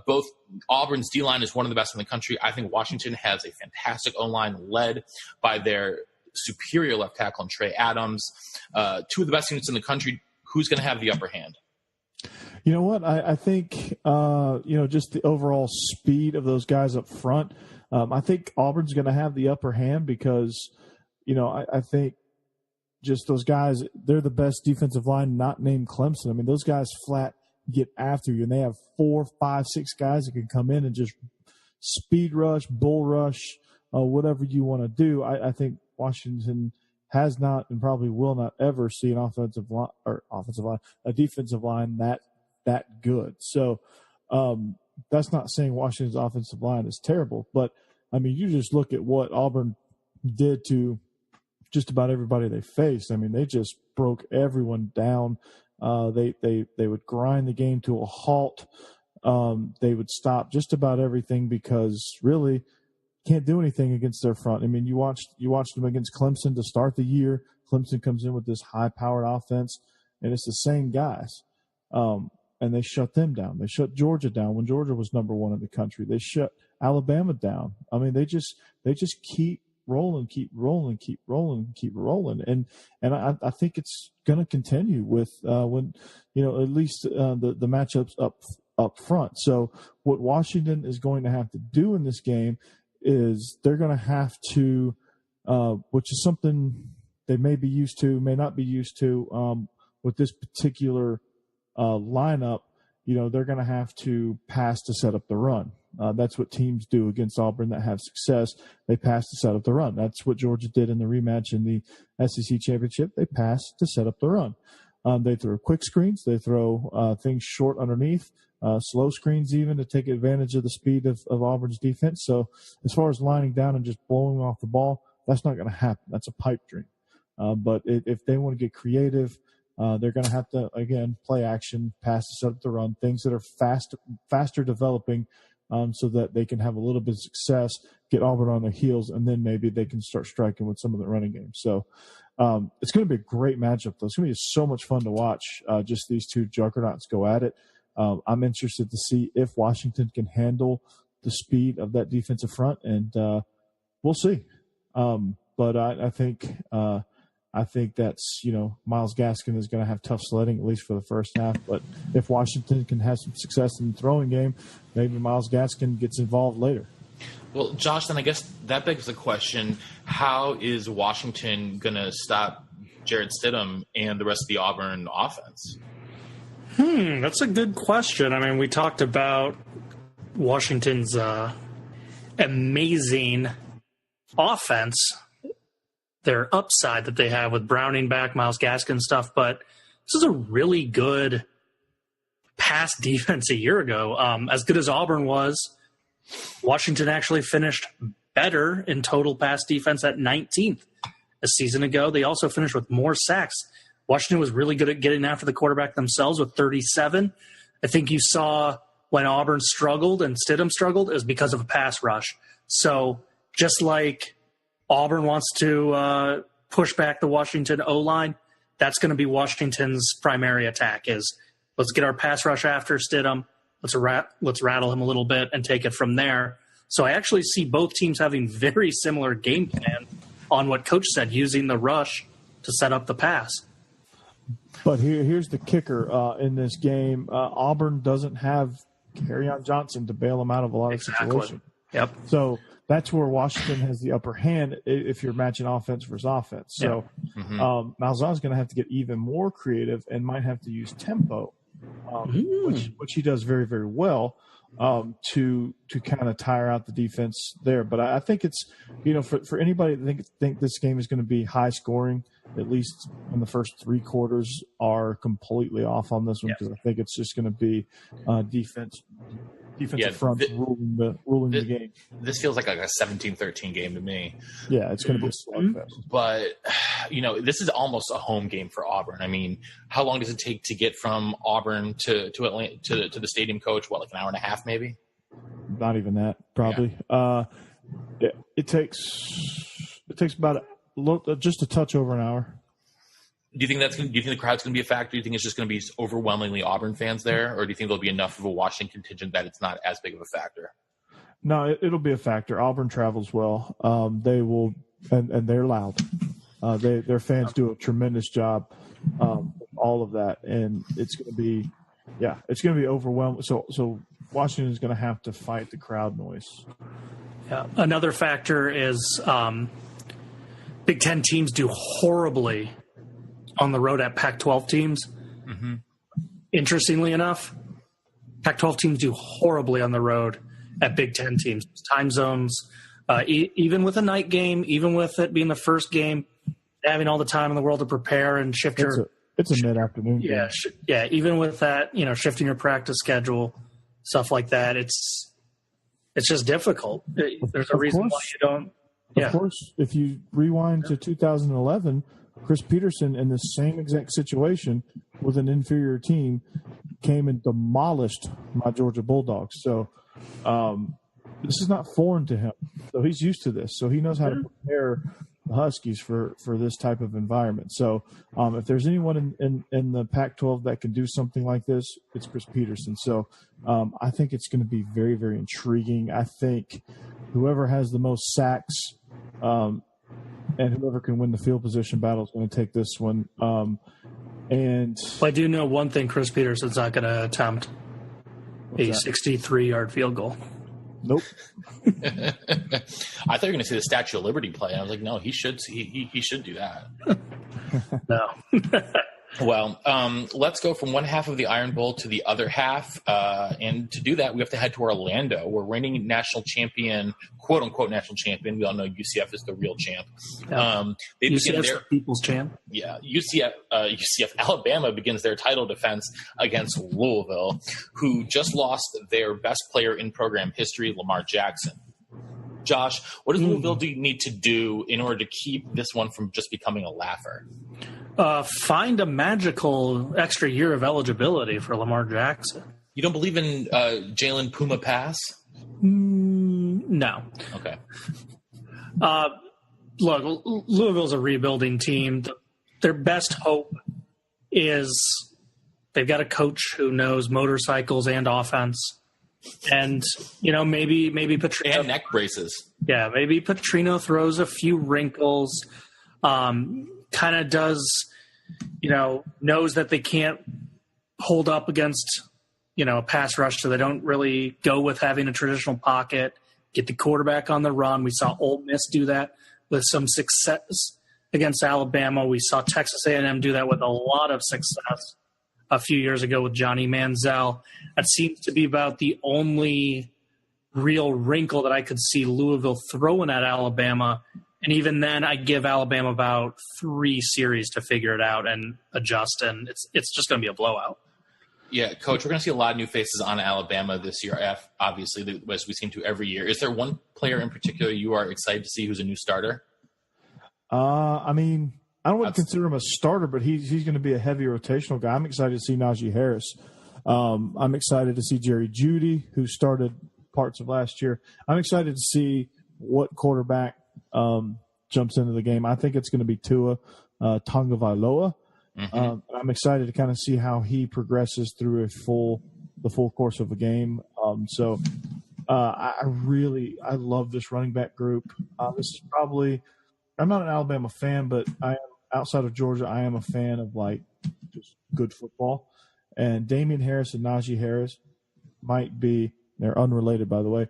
Both Auburn's D-line is one of the best in the country. I think Washington has a fantastic O-line led by their superior left tackle and Trey Adams. 2 of the best units in the country who's going to have the upper hand? You know what? I think, just the overall speed of those guys up front. I think Auburn's going to have the upper hand because, I think just those guys, they're the best defensive line not named Clemson. I mean, those guys flat get after you, and they have 4, 5, 6 guys that can come in and just speed rush, bull rush, whatever you want to do. I think Washington has not and probably will not ever see a defensive line that good. So that's not saying Washington's offensive line is terrible, but I mean, you just look at what Auburn did to just about everybody they faced. I mean, they just broke everyone down. They would grind the game to a halt. They would stop just about everything because really can't do anything against their front. I mean, you watched them against Clemson to start the year. Clemson comes in with this high-powered offense, and it's the same guys. And they shut them down. They shut Georgia down when Georgia was number 1 in the country. They shut Alabama down. I mean, they just keep rolling. And I think it's going to continue with when at least the matchups up front. So what Washington is going to have to do in this game is they're going to have to, which is something they may be used to, may not be used to with this particular lineup. They're going to have to pass to set up the run. That's what teams do against Auburn that have success. They pass to set up the run. That's what Georgia did in the rematch in the SEC championship. They pass to set up the run. They throw quick screens. They throw things short underneath, slow screens even to take advantage of the speed of Auburn's defense. So as far as lining down and just blowing off the ball, that's not going to happen. That's a pipe dream. But if they want to get creative, they're going to have to, again, play action, pass to set up the run, things that are faster developing so that they can have a little bit of success, get Auburn on their heels, and then maybe they can start striking with some of the running game. So it's going to be a great matchup, though. It's going to be so much fun to watch just these two juggernauts go at it. I'm interested to see if Washington can handle the speed of that defensive front, and we'll see. But I think that's, Myles Gaskin is going to have tough sledding, at least for the first half. But if Washington can have some success in the throwing game, maybe Myles Gaskin gets involved later. Well, Josh, then I guess that begs the question, how is Washington going to stop Jarrett Stidham and the rest of the Auburn offense? That's a good question. I mean, we talked about Washington's amazing offense, their upside that they have with Browning back, Myles Gaskin stuff, but this is a really good pass defense a year ago. As good as Auburn was, Washington actually finished better in total pass defense at 19th a season ago. They also finished with more sacks. Washington was really good at getting after the quarterback themselves with 37. I think you saw when Auburn struggled and Stidham struggled, it was because of a pass rush. So just like Auburn wants to push back the Washington O-line, that's going to be Washington's primary attack is let's get our pass rush after Stidham. Let's rattle him a little bit and take it from there. So I actually see both teams having very similar game plan on what Coach said, using the rush to set up the pass. But here's the kicker in this game. Auburn doesn't have Kerryon Johnson to bail them out of a lot of situations. Yep. So that's where Washington has the upper hand if you're matching offense versus offense. So Malzahn's going to have to get even more creative and might have to use tempo, which he does very, very well, to kind of tire out the defense there. But I think it's, for anybody that think this game is going to be high scoring, at least in the first 3 quarters, are completely off on this one because I think it's just going to be defensive front ruling the game. This feels like a 17-13 game to me. Yeah, it's going to be a slugfest. But, this is almost a home game for Auburn. I mean, how long does it take to get from Auburn to Atlanta, to the stadium, Coach? What, like an hour and a half maybe? Not even that, probably. Yeah. It takes about just a touch over an hour. Do you think the crowd's going to be a factor? Do you think it's just going to be overwhelmingly Auburn fans there, or do you think there'll be enough of a Washington contingent that it's not as big of a factor? No, it'll be a factor. Auburn travels well. They will, and they're loud. Their fans do a tremendous job all of that, and it's going to be overwhelming. So Washington is going to have to fight the crowd noise. Yeah. Another factor is Big Ten teams do horribly on the road at Pac-12 teams. Mm-hmm. Interestingly enough, Pac-12 teams do horribly on the road at Big Ten teams. Time zones, even with a night game, even with it being the first game, having all the time in the world to prepare and shift it's a mid-afternoon game. Yeah. Even with that, shifting your practice schedule, stuff like that, it's just difficult. There's a reason why you don't. Of course, if you rewind to 2011, Chris Peterson in the same exact situation with an inferior team came and demolished my Georgia Bulldogs. So this is not foreign to him. So he's used to this. So he knows how to prepare the Huskies for this type of environment. So if there's anyone in the Pac-12 that can do something like this, it's Chris Peterson. So I think it's going to be very, very intriguing. I think whoever has the most sacks and whoever can win the field position battle is going to take this one. And I do know one thing: Chris Peterson's not going to attempt a 63-yard field goal. Nope. I thought you were going to say the Statue of Liberty play. I was like, no, he should do that. No. Well, let's go from one half of the Iron Bowl to the other half. And to do that, we have to head to Orlando, where reigning national champion, quote unquote national champion. We all know UCF is the real champ. Yeah. UCF's the people's champ. Yeah. UCF Alabama begins their title defense against Louisville, who just lost their best player in program history, Lamar Jackson. Josh, what does Louisville need to do in order to keep this one from just becoming a laugher? Find a magical extra year of eligibility for Lamar Jackson. You don't believe in Jalen Puma Pass? No. Okay. Look, Louisville's a rebuilding team. Their best hope is they've got a coach who knows motorcycles and offense. And, maybe Petrino. And neck braces. Yeah, maybe Petrino throws a few wrinkles. Kind of does, knows that they can't hold up against, a pass rush, so they don't really go with having a traditional pocket, get the quarterback on the run. We saw Ole Miss do that with some success against Alabama. We saw Texas A&M do that with a lot of success a few years ago with Johnny Manziel. That seems to be about the only real wrinkle that I could see Louisville throwing at Alabama. And even then, I give Alabama about 3 series to figure it out and adjust, and it's just going to be a blowout. Yeah, Coach, we're going to see a lot of new faces on Alabama this year, obviously, as we seem to every year. Is there one player in particular you are excited to see who's a new starter? I don't want to consider him a starter, but he's going to be a heavy rotational guy. I'm excited to see Najee Harris. I'm excited to see Jerry Jeudy, who started parts of last year. I'm excited to see what quarterback jumps into the game. I think it's going to be Tua Tagovailoa. Mm-hmm. I'm excited to kind of see how he progresses through the full course of a game. I love this running back group. This is probably, I'm not an Alabama fan, but outside of Georgia, I am a fan of just good football. And Damian Harris and Najee Harris might be, they're unrelated by the way,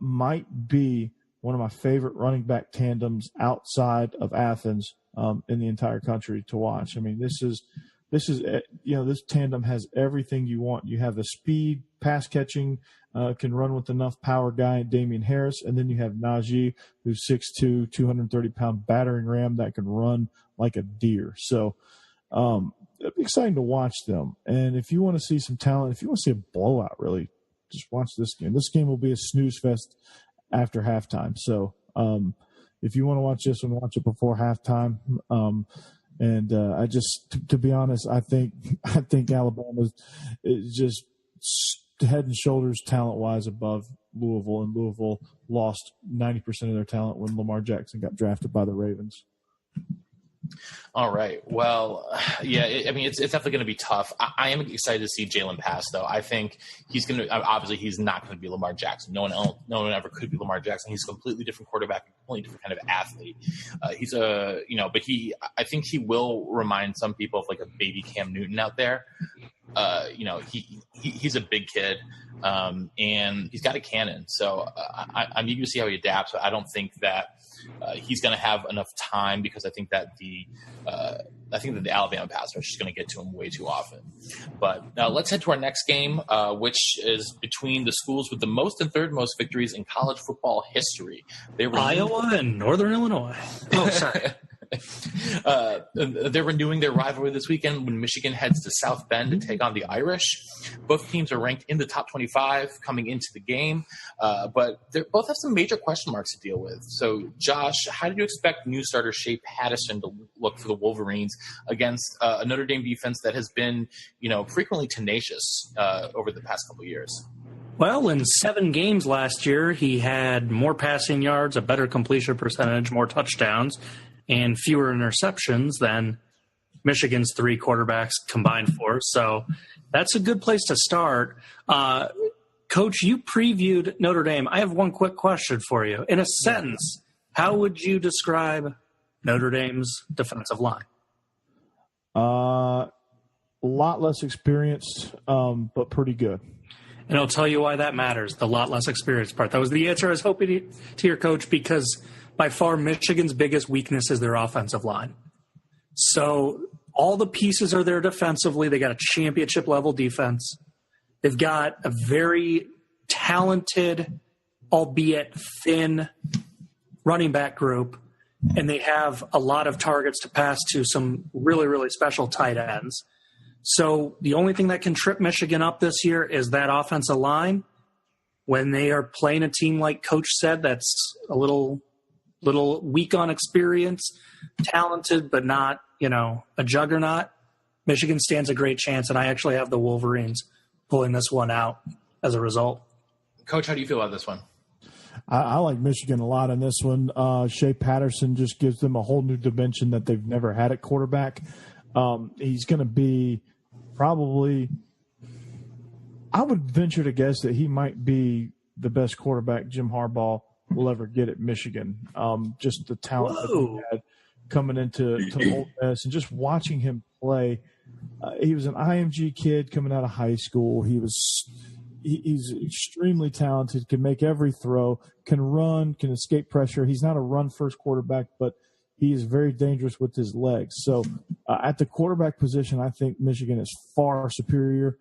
might be one of my favorite running back tandems outside of Athens in the entire country to watch. I mean, this tandem has everything you want. You have the speed, pass catching, can run with enough power guy, Damian Harris, and then you have Najee, who's 6'2", 230-pound battering ram that can run like a deer. So it'd be exciting to watch them. And if you want to see some talent, if you want to see a blowout, really, just watch this game. This game will be a snooze fest after halftime. So if you want to watch this one, watch it before halftime. To be honest, I think Alabama is just head and shoulders talent-wise above Louisville, and Louisville lost 90% of their talent when Lamar Jackson got drafted by the Ravens. All right. Well, yeah. It's definitely going to be tough. I am excited to see Jalen pass, though. I think he's going to. Obviously, he's not going to be Lamar Jackson. No one ever could be Lamar Jackson. He's a completely different quarterback, a completely different kind of athlete. But I think he will remind some people of like a baby Cam Newton out there. He's a big kid, and he's got a cannon. So I'm eager to see how he adapts. I don't think that he's going to have enough time because I think that the Alabama pass rush is going to get to him way too often. But let's head to our next game, which is between the schools with the most and third most victories in college football history. They were Iowa and Northern Illinois. Oh, sorry. They're renewing their rivalry this weekend when Michigan heads to South Bend to take on the Irish. Both teams are ranked in the top 25 coming into the game, but they both have some major question marks to deal with. So, Josh, how did you expect new starter Shea Patterson to look for the Wolverines against a Notre Dame defense that has been, frequently tenacious over the past couple of years? Well, in 7 games last year, he had more passing yards, a better completion percentage, more touchdowns, and fewer interceptions than Michigan's 3 quarterbacks combined for. So that's a good place to start. Coach, you previewed Notre Dame. I have one quick question for you. In a sentence, how would you describe Notre Dame's defensive line? A lot less experienced, but pretty good. And I'll tell you why that matters, the lot less experienced part. That was the answer I was hoping to hear, Coach, because by far Michigan's biggest weakness is their offensive line. So all the pieces are there defensively. They got a championship-level defense. They've got a very talented, albeit thin, running back group, and they have a lot of targets to pass to some really, really special tight ends. So the only thing that can trip Michigan up this year is that offensive line. When they are playing a team like Coach said that's a little weak on experience, talented but not, a juggernaut, Michigan stands a great chance, and I actually have the Wolverines pulling this one out as a result. Coach, how do you feel about this one? I like Michigan a lot in this one. Shea Patterson just gives them a whole new dimension that they've never had at quarterback. He's going to be probably – I would venture to guess that he might be the best quarterback Jim Harbaugh will ever get at Michigan. Just the talent that he had coming into Ole Miss and just watching him play. He was an IMG kid coming out of high school. He's extremely talented, can make every throw, can run, can escape pressure. He's not a run-first quarterback, but he is very dangerous with his legs. So at the quarterback position, I think Michigan is far superior.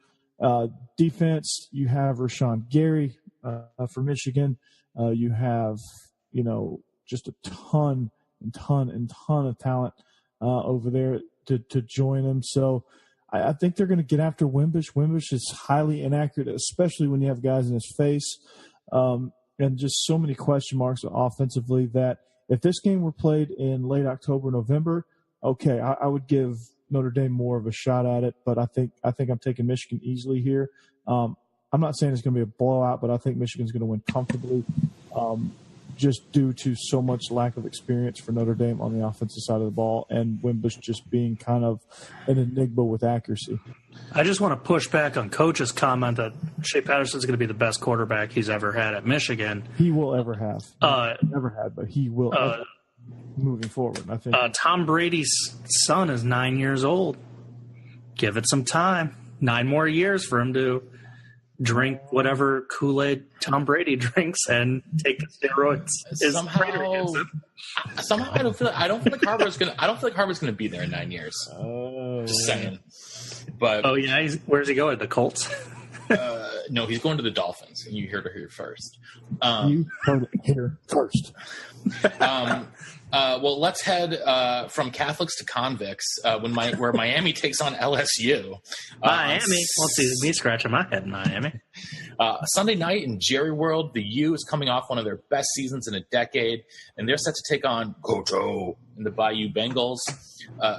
Defense, you have Rashawn Gary for Michigan. You have, just a ton of talent over there to join him. So I think they're going to get after Wimbush. Wimbush is highly inaccurate, especially when you have guys in his face, and just so many question marks offensively that if this game were played in late October, November, okay, I would give Notre Dame more of a shot at it, but I think I'm taking Michigan easily here. I'm not saying it's going to be a blowout, but I think Michigan's going to win comfortably, just due to so much lack of experience for Notre Dame on the offensive side of the ball, and Wimbush just being kind of an enigma with accuracy. I just want to push back on Coach's comment that Shea Patterson's going to be the best quarterback he's ever had at Michigan. He will ever have. Never had, but he will ever, moving forward. I think Tom Brady's son is 9 years old. Give it some time. 9 more years for him to drink whatever Kool-Aid Tom Brady drinks and take the steroids. Somehow I don't feel like Harbaugh's gonna be there in 9 years. Just saying. But where's he going? The Colts? No, he's going to the Dolphins, and you heard it here first. You heard it here first. Well, let's head from Catholics to convicts where Miami takes on LSU. Miami. Let's see me scratching my head in Miami. Sunday night in Jerry World, the U is coming off one of their best seasons in a decade, and they're set to take on Coach O and the Bayou Bengals.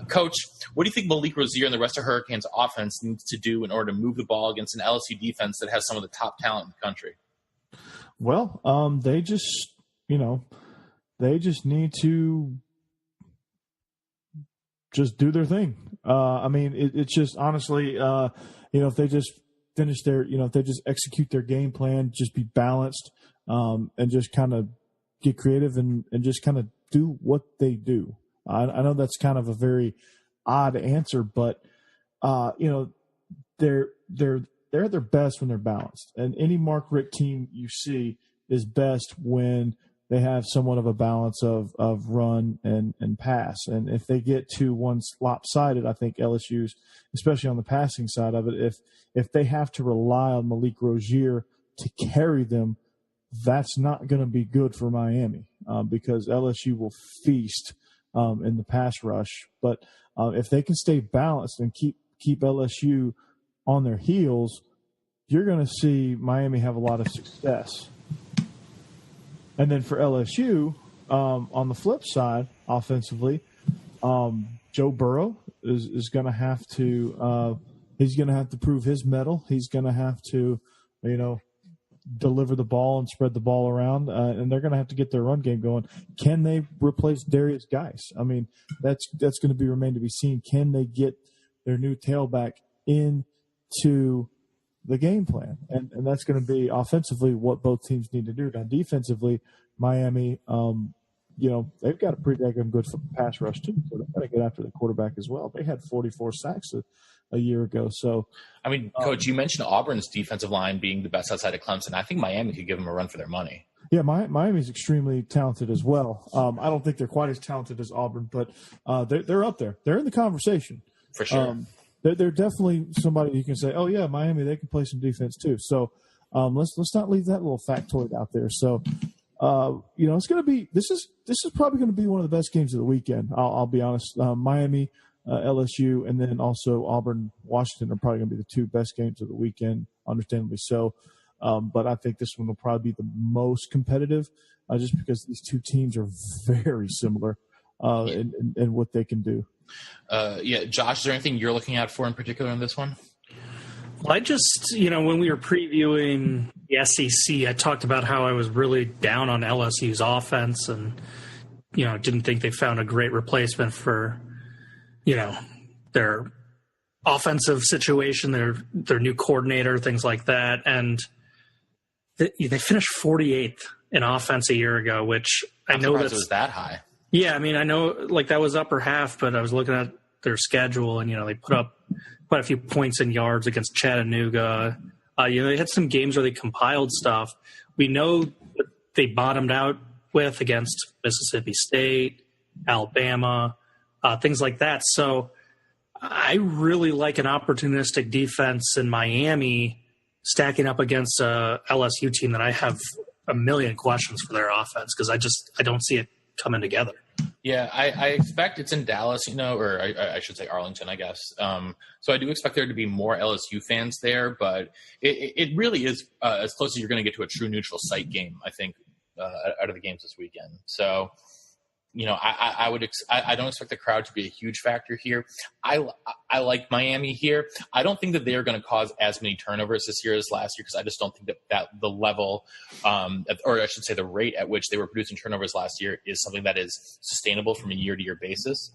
Coach, what do you think Malik Rozier and the rest of Hurricanes offense needs to do in order to move the ball against an LSU defense that has some of the top talent in the country? Well, they just need to just do their thing. I mean, it's just honestly, if they just finish if they just execute their game plan, just be balanced, and just kind of get creative and just kind of do what they do. I know that's kind of a very odd answer, but they're their best when they're balanced. And any Mark Richt team you see is best when they have somewhat of a balance of run and pass. And if they get to one lopsided, I think LSU's, especially on the passing side of it, if they have to rely on Malik Rozier to carry them, that's not going to be good for Miami because LSU will feast in the pass rush. But if they can stay balanced and keep LSU on their heels, you're going to see Miami have a lot of success. And then for LSU, on the flip side, offensively, Joe Burrow is going to have to he's going to have to prove his mettle. He's going to have to, deliver the ball and spread the ball around, and they're going to have to get their run game going. Can they replace Darius Geis? I mean, that's going to remain to be seen. Can they get their new tailback into the game plan? And that's going to be offensively what both teams need to do. Now, defensively, Miami, they've got a pretty daggone good pass rush too, so they've got to get after the quarterback as well. They had 44 sacks a year ago. So, I mean, Coach, you mentioned Auburn's defensive line being the best outside of Clemson. I think Miami could give them a run for their money. Yeah, Miami's extremely talented as well. I don't think they're quite as talented as Auburn, but they're up there. They're in the conversation. For sure. They're definitely somebody you can say, oh, yeah, Miami, they can play some defense too. So let's not leave that little factoid out there. So, it's going to be – this is probably going to be one of the best games of the weekend. I'll be honest. Miami, LSU, and then also Auburn, Washington are probably going to be the two best games of the weekend, understandably so. But I think this one will probably be the most competitive just because these two teams are very similar in what they can do. Josh, is there anything you're looking out for in particular in this one? Well, I just, when we were previewing the SEC, I talked about how I was really down on LSU's offense and, didn't think they found a great replacement for, their offensive situation, their new coordinator, things like that. And they finished 48th in offense a year ago, which I know it was that high. Yeah, I mean, I know that was upper half, but I was looking at their schedule and, they put up quite a few points and yards against Chattanooga. They had some games where they compiled stuff. We know that they bottomed out with against Mississippi State, Alabama, things like that. So I really like an opportunistic defense in Miami stacking up against a LSU team that I have a million questions for their offense because I don't see it coming together. Yeah, I expect it's in Dallas, or I should say Arlington, I guess. So I do expect there to be more LSU fans there, but it really is as close as you're going to get to a true neutral site game, I think, out of the games this weekend. So, I don't expect the crowd to be a huge factor here. I like Miami here. I don't think that they are going to cause as many turnovers this year as last year because I just don't think that the level, or I should say the rate at which they were producing turnovers last year is something that is sustainable from a year-to-year basis.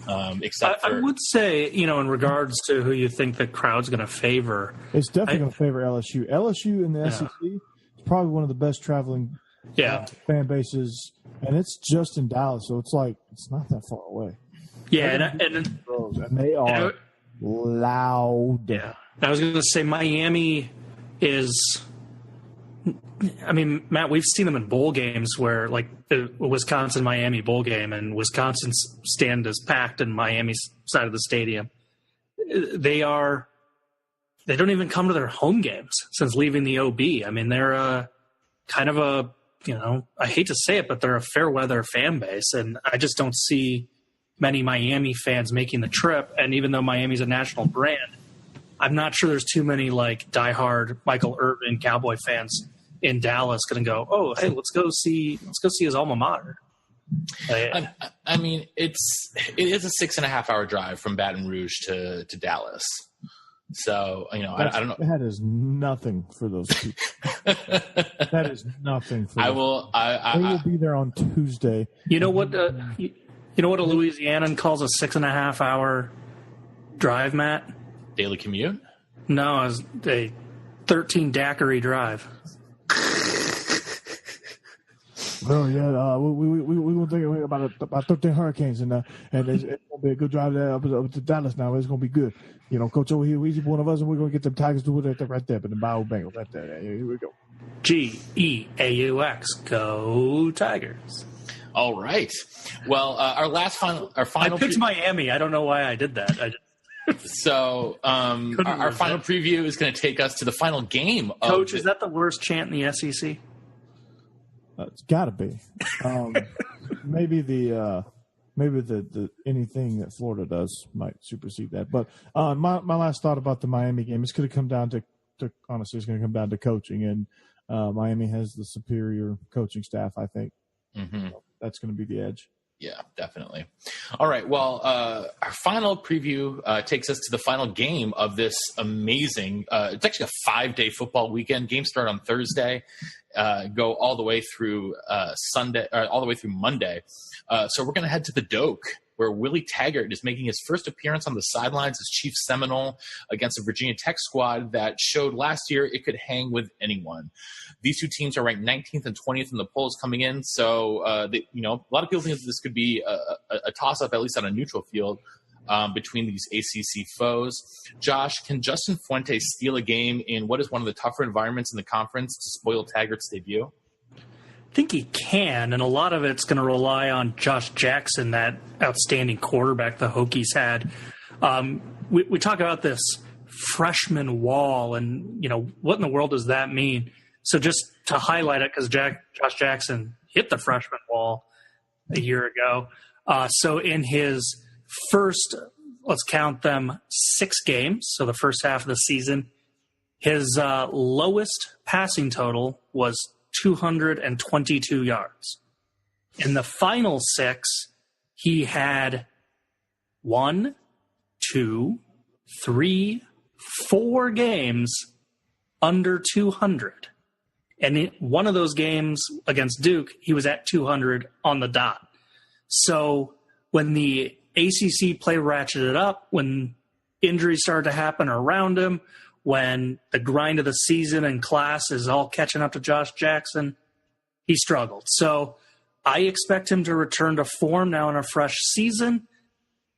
I would say, in regards to who you think the crowd's going to favor. It's definitely going to favor LSU. LSU in the SEC is probably one of the best traveling fan bases, and it's just in Dallas, so it's not that far away. Yeah, and they are loud. Yeah, I was going to say Miami is. I mean, Matt, we've seen them in bowl games where, like the Wisconsin-Miami bowl game, and Wisconsin's stand is packed in Miami's side of the stadium. They don't even come to their home games since leaving the OB. I mean, they're kind of a, I hate to say it, but they're a fair weather fan base, and I just don't see many Miami fans making the trip. And even though Miami's a national brand, I'm not sure there's too many like diehard Michael Irvin Cowboy fans in Dallas going to go, oh, hey, let's go see his alma mater. I mean, it is a 6.5 hour drive from Baton Rouge to Dallas. So, I don't know. That is nothing for those people. That is nothing for them. They will be there on Tuesday. You know what? You know what a Louisianan calls a 6.5 hour drive, Matt? Daily commute? No, it's a 13 daiquiri drive. Well, yeah, we gonna think about 13 hurricanes, and it's gonna be a good drive there up to Dallas. Now it's gonna be good. You know, Coach over here, he's one of us, and we're gonna get them Tigers to it right there, but the Bio Bengals right there. Here we go. GEAUX, go Tigers! All right. Well, our final. I picked Miami. I don't know why I did that. So our final preview is going to take us to the final game. Coach, is that the worst chant in the SEC? It's got to be. Maybe the anything that Florida does might supersede that. But my last thought about the Miami game, it's going to come down to honestly, it's going to come down to coaching, and Miami has the superior coaching staff. I think so that's going to be the edge. Yeah, definitely. All right. Well, our final preview takes us to the final game of this amazing. It's actually a 5-day football weekend. Games start on Thursday, go all the way through Sunday, or all the way through Monday. So we're going to head to the Doak, where Willie Taggart is making his first appearance on the sidelines as Chief Seminole against a Virginia Tech squad that showed last year it could hang with anyone. These two teams are ranked 19th and 20th in the polls coming in, so a lot of people think that this could be a toss-up, at least on a neutral field, between these ACC foes. Josh, can Justin Fuente steal a game in what is one of the tougher environments in the conference to spoil Taggart's debut? I think he can, and a lot of it's going to rely on Josh Jackson, that outstanding quarterback the Hokies had. We talk about this freshman wall, and what in the world does that mean? So just to highlight it, because Josh Jackson hit the freshman wall a year ago. So in his first, let's count them, 6 games, so the first half of the season, his lowest passing total was 222 yards. In the final 6, he had 1, 2, 3, 4 games under 200. And in one of those games against Duke, he was at 200 on the dot. So when the ACC play ratcheted up, when injuries started to happen around him, when the grind of the season and class is all catching up to Josh Jackson, he struggled. So I expect him to return to form now in a fresh season.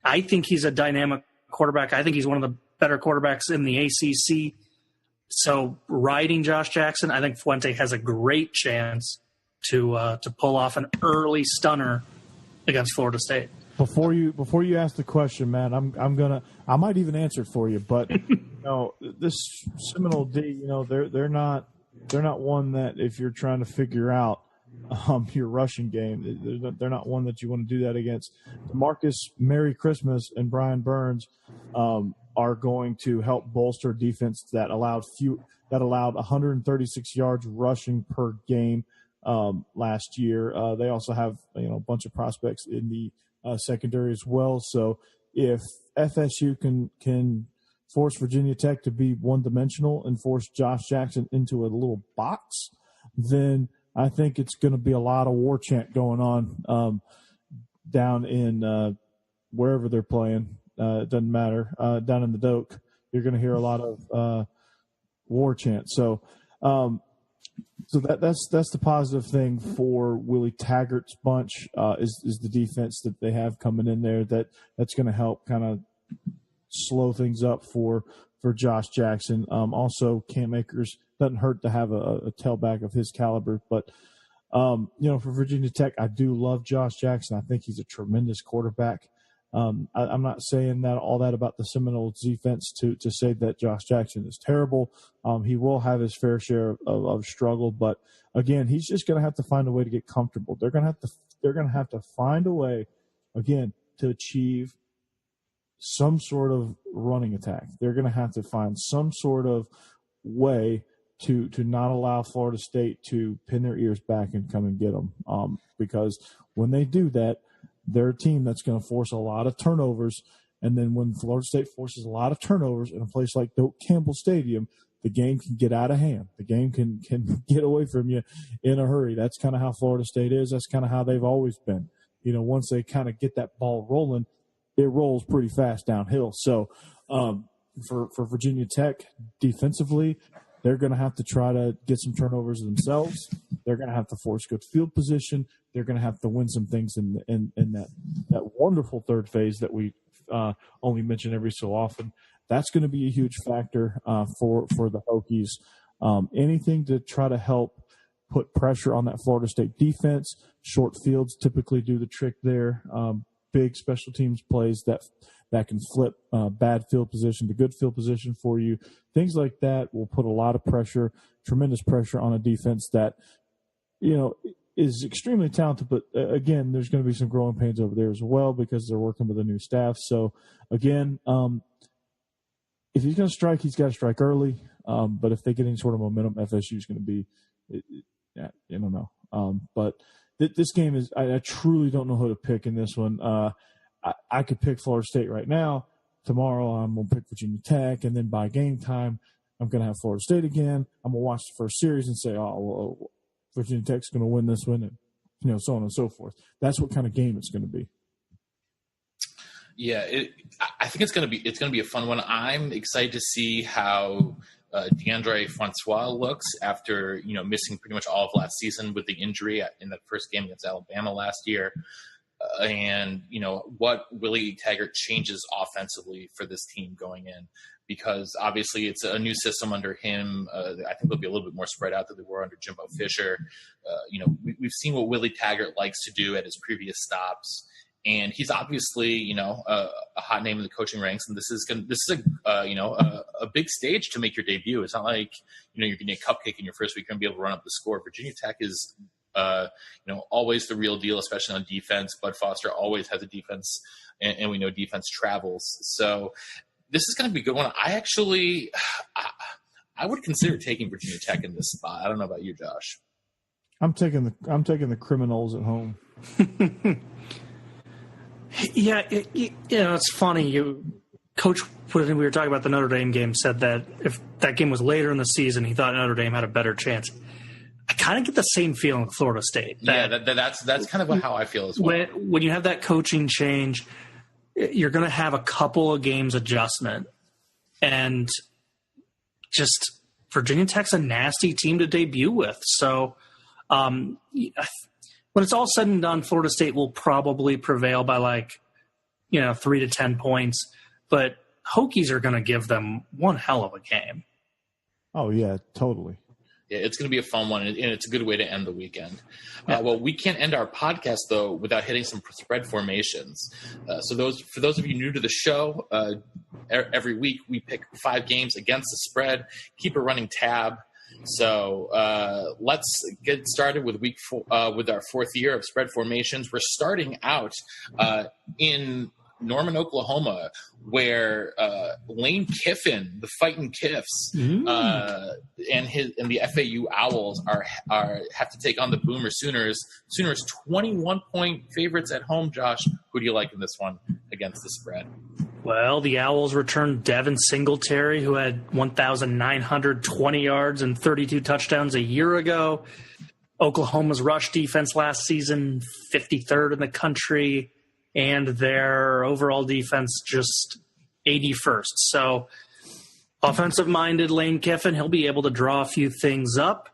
I think he's a dynamic quarterback. I think he's one of the better quarterbacks in the ACC. So riding Josh Jackson, I think Fuente has a great chance to pull off an early stunner against Florida State. Before you ask the question, man, I might even answer it for you, but this Seminole D, they're not one that if you're trying to figure out your rushing game, they're not one that you want to do that against. DeMarcus, Merry Christmas, and Brian Burns are going to help bolster defense that allowed 136 yards rushing per game last year. They also have a bunch of prospects in the secondary as well. So if FSU can force Virginia Tech to be one-dimensional and force Josh Jackson into a little box, then I think it's going to be a lot of war chant going on down in wherever they're playing. It doesn't matter. Down in the Doak, you're going to hear a lot of war chant. So that's the positive thing for Willie Taggart's bunch is the defense that they have coming in there that's going to help kind of slow things up for Josh Jackson. Also, Cam Akers doesn't hurt to have a tailback of his caliber, but for Virginia Tech, I do love Josh Jackson. I think he's a tremendous quarterback. I'm not saying all that about the Seminoles defense to say that Josh Jackson is terrible. He will have his fair share of struggle, but again, he's just going to have to find a way to get comfortable. They're going to have to find a way again to achieve some sort of running attack. They're going to have to find some sort of way to not allow Florida State to pin their ears back and come and get them. Because when they do that, they're a team that's going to force a lot of turnovers. And then when Florida State forces a lot of turnovers in a place like Doak Campbell Stadium, the game can get out of hand. The game can get away from you in a hurry. That's kind of how Florida State is. That's kind of how they've always been. once they kind of get that ball rolling, it rolls pretty fast downhill. So for Virginia Tech defensively, they're going to have to try to get some turnovers themselves. They're going to have to force good field position. They're going to have to win some things in that wonderful third phase that we only mention every so often. That's going to be a huge factor for the Hokies. Anything to try to help put pressure on that Florida State defense. Short fields typically do the trick there. Big special teams plays that can flip bad field position to good field position for you. Things like that will put a lot of pressure, tremendous pressure on a defense that, is extremely talented. But again, there's going to be some growing pains over there as well because they're working with a new staff. So again, if he's going to strike, he's got to strike early. But if they get any sort of momentum, FSU is going to be, I don't know. But this game is, I truly don't know who to pick in this one. I could pick Florida State right now. Tomorrow I'm going to pick Virginia Tech. And then by game time, I'm going to have Florida State again. I'm going to watch the first series and say, Virginia Tech's going to win this one, and so on and so forth. That's what kind of game it's going to be. Yeah, I think it's going to be a fun one. I'm excited to see how DeAndre Francois looks after missing pretty much all of last season with the injury in the first game against Alabama last year, and what Willie Taggart changes offensively for this team going in, because obviously it's a new system under him. I think they'll be a little bit more spread out than they were under Jimbo Fisher. We've seen what Willie Taggart likes to do at his previous stops. And he's obviously, a hot name in the coaching ranks, and this is a big stage to make your debut. It's not like you're getting a cupcake in your first week and be able to run up the score. Virginia Tech is, always the real deal, especially on defense. Bud Foster always has a defense, and we know defense travels. So this is going to be a good one. I would consider taking Virginia Tech in this spot. I don't know about you, Josh. I'm taking the Criminals at home. Yeah, it's funny. Coach put it in. We were talking about the Notre Dame game. Said that if that game was later in the season, he thought Notre Dame had a better chance. I kind of get the same feeling with Florida State. That's kind of how I feel as well. When you have that coaching change, you're going to have a couple of games adjustment, and just Virginia Tech's a nasty team to debut with. So. When it's all said and done, Florida State will probably prevail by 3 to 10 points. But Hokies are going to give them one hell of a game. Oh, yeah, totally. Yeah, it's going to be a fun one, and it's a good way to end the weekend. Well, we can't end our podcast, though, without hitting some spread formations. So for those of you new to the show, every week we pick 5 games against the spread, keep a running tab. So let's get started with week 4, with our 4th year of spread formations. We're starting out in Norman, Oklahoma, where Lane Kiffin, the Fighting Kiffs, and the FAU Owls have to take on the Boomer Sooners. Sooners 21-point favorites at home. Josh, who do you like in this one against the spread? Well, the Owls returned Devin Singletary, who had 1,920 yards and 32 touchdowns a year ago. Oklahoma's rush defense last season, 53rd in the country, and their overall defense just 81st. So offensive-minded Lane Kiffin, he'll be able to draw a few things up.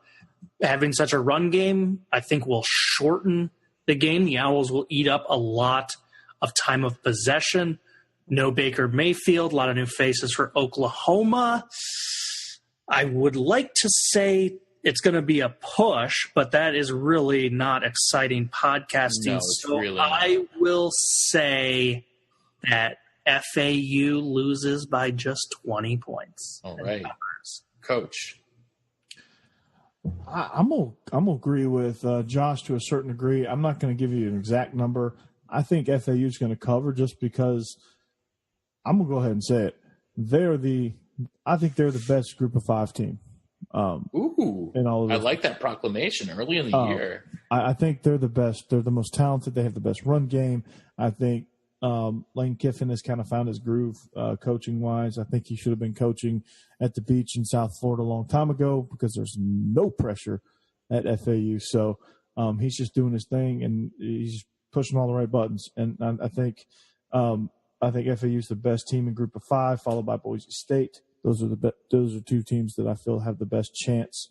Having such a run game, I think, will shorten the game. The Owls will eat up a lot of time of possession. No Baker Mayfield, a lot of new faces for Oklahoma. I would like to say it's going to be a push, but that is really not exciting podcasting. No, really I will say that FAU loses by just 20 points. All right. Coach. I'm gonna agree with Josh to a certain degree. I'm not going to give you an exact number. I think FAU is going to cover just because I'm going to go ahead and say it. I think they're the best Group of 5 team. Ooh, I like that proclamation early in the year. I think they're the best. They're the most talented. They have the best run game. I think Lane Kiffin has kind of found his groove coaching-wise. I think he should have been coaching at the beach in South Florida a long time ago because there's no pressure at FAU. So he's just doing his thing, and he's pushing all the right buttons, and I think FAU is the best team in Group of 5, followed by Boise State. Those are two teams that I feel have the best chance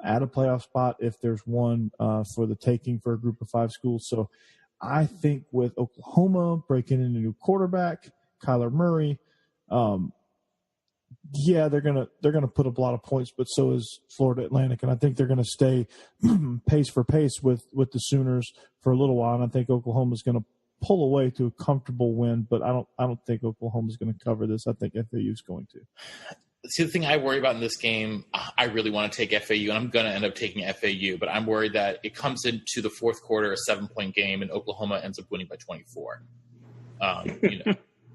at a playoff spot if there's one for the taking for a Group of 5 school. So I think with Oklahoma breaking in a new quarterback, Kyler Murray, they're gonna put up a lot of points, but so is Florida Atlantic, and I think they're gonna stay pace for pace with the Sooners for a little while. And I think Oklahoma's gonna pull away to a comfortable win, but I don't think Oklahoma's going to cover this. I think FAU is going to. See, the thing I worry about in this game, I really want to take FAU, and I'm going to end up taking FAU, but I'm worried that it comes into the fourth quarter, a 7-point game, and Oklahoma ends up winning by 24.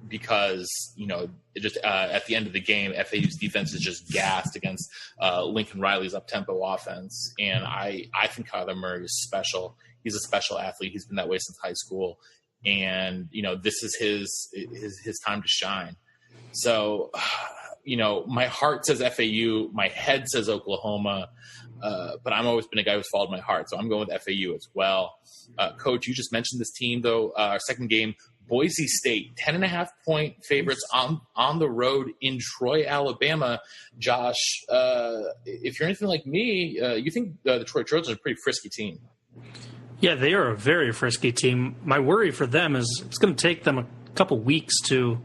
Because it just at the end of the game, FAU's defense is just gassed against Lincoln Riley's up-tempo offense, and I think Kyler Murray is special. He's a special athlete. He's been that way since high school. And, this is his time to shine. So, my heart says FAU, my head says Oklahoma, but I've always been a guy who's followed my heart. So I'm going with FAU as well. Coach, you just mentioned this team, though. Our second game, Boise State, 10.5-point favorites on the road in Troy, Alabama. Josh, if you're anything like me, you think the Troy Trojans are a pretty frisky team. Yeah, they are a very frisky team. My worry for them is it's going to take them a couple weeks to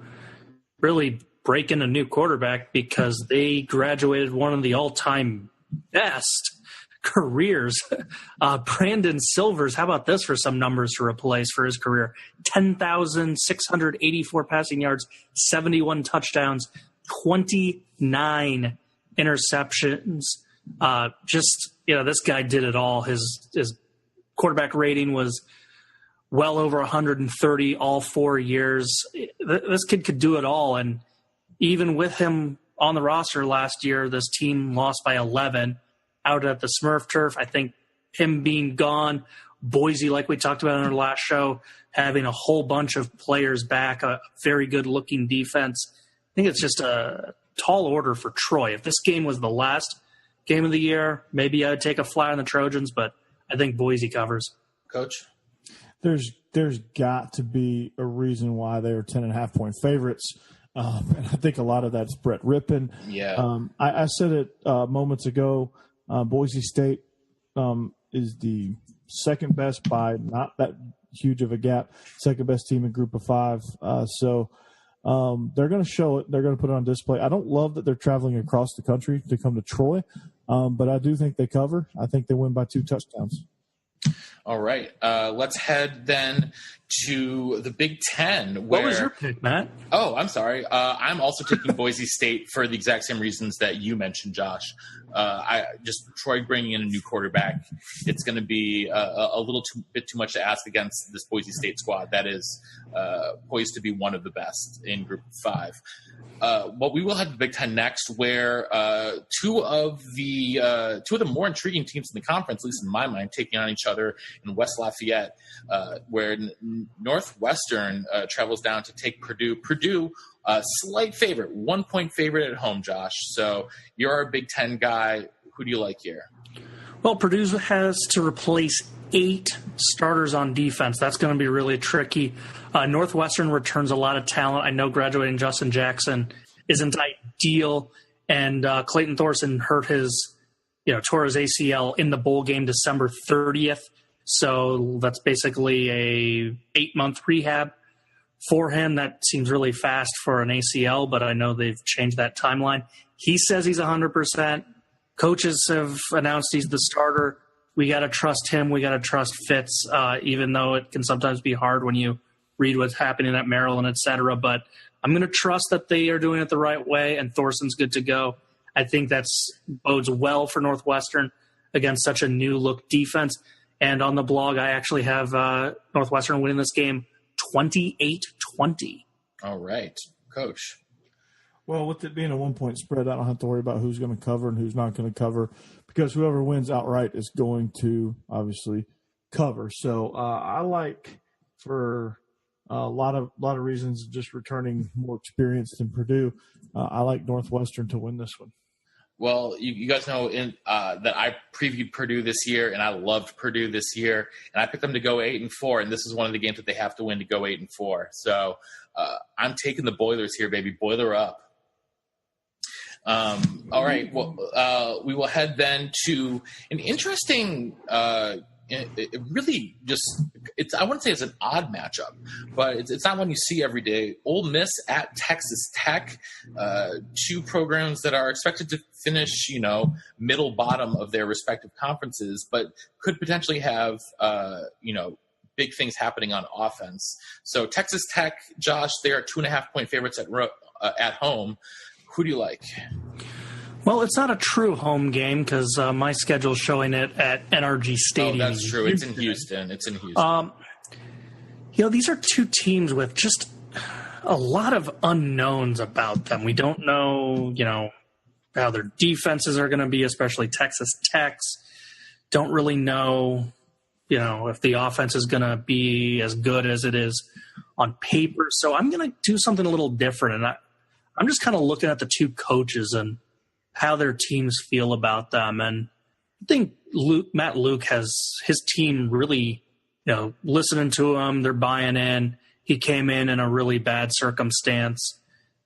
really break in a new quarterback because they graduated one of the all-time best careers. Brandon Silvers, how about this for some numbers to replace for his career? 10,684 passing yards, 71 touchdowns, 29 interceptions. This guy did it all. His quarterback rating was well over 130 all 4 years. This kid could do it all. And even with him on the roster last year, this team lost by 11 out at the Smurf turf. I think him being gone, Boise, like we talked about in our last show, having a whole bunch of players back, a very good looking defense. I think it's just a tall order for Troy. If this game was the last game of the year, maybe I'd take a fly on the Trojans, but I think Boise covers. Coach? There's got to be a reason why they are 10.5-point favorites. And I think a lot of that's Brett Rippon. Yeah. I said it moments ago. Boise State is the second best by not that huge of a gap, second best team in Group of 5. So they're going to show it. They're going to put it on display. I don't love that they're traveling across the country to come to Troy, but I do think they cover. I think they win by 2 touchdowns. All right. Let's head then to the Big Ten. What was your pick, Matt? Oh, I'm sorry. I'm also taking Boise State for the exact same reasons that you mentioned, Josh. Troy bringing in a new quarterback. It's going to be a bit too much to ask against this Boise State squad that is poised to be one of the best in Group 5. But we will have the Big Ten next, where two of the more intriguing teams in the conference, at least in my mind, taking on each other in West Lafayette, where Northwestern travels down to take Purdue. Purdue, slight favorite, 1-point favorite at home, Josh. So you're our Big Ten guy. Who do you like here? Well, Purdue has to replace 8 starters on defense. That's going to be really tricky. Northwestern returns a lot of talent. I know graduating Justin Jackson isn't ideal, and Clayton Thorson tore his ACL in the bowl game December 30th. So that's basically a 8-month rehab for him. That seems really fast for an ACL, but I know they've changed that timeline. He says he's 100%. Coaches have announced he's the starter. We got to trust him. We got to trust Fitz, even though it can sometimes be hard when you read what's happening at Maryland, et cetera. But I'm going to trust that they are doing it the right way, and Thorson's good to go. I think that bodes well for Northwestern against such a new-look defense. And on the blog, I actually have Northwestern winning this game 28-20. All right. Coach. Well, with it being a 1-point spread, I don't have to worry about who's going to cover and who's not going to cover, because whoever wins outright is going to obviously cover. So I like, for a lot of reasons, just returning more experience than Purdue, I like Northwestern to win this one. Well, you guys know that I previewed Purdue this year, and I loved Purdue this year, and I picked them to go 8-4, and this is one of the games that they have to win to go 8-4. So I'm taking the Boilers here, baby. Boiler up. All right. Well, we will head then to an interesting. It really I wouldn't say it's an odd matchup, but it's not one you see every day. Ole Miss at Texas Tech, two programs that are expected to finish, middle bottom of their respective conferences, but could potentially have, big things happening on offense. So Texas Tech, Josh, they are 2.5-point favorites at home. Who do you like? Well, it's not a true home game because my schedule's showing it at NRG Stadium. Oh, that's true. It's in Houston. These are two teams with just a lot of unknowns about them. We don't know, how their defenses are going to be, especially Texas Tech's. Don't really know, if the offense is going to be as good as it is on paper. So I'm going to do something a little different. And I'm just kind of looking at the two coaches and how their teams feel about them. And I think Matt Luke has his team really, listening to him, they're buying in. He came in a really bad circumstance.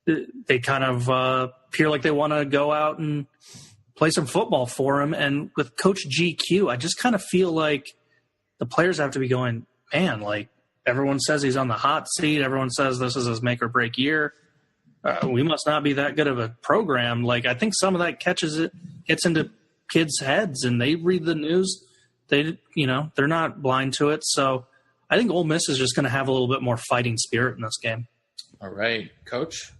They kind of appear like they want to go out and play some football for him. And with Coach GQ, I just kind of feel like the players have to be going, man, like everyone says he's on the hot seat. Everyone says this is his make or break year. We must not be that good of a program. Like, I think some of that gets into kids' heads, and they read the news. They're not blind to it. So I think Ole Miss is just going to have a little bit more fighting spirit in this game. All right, Coach.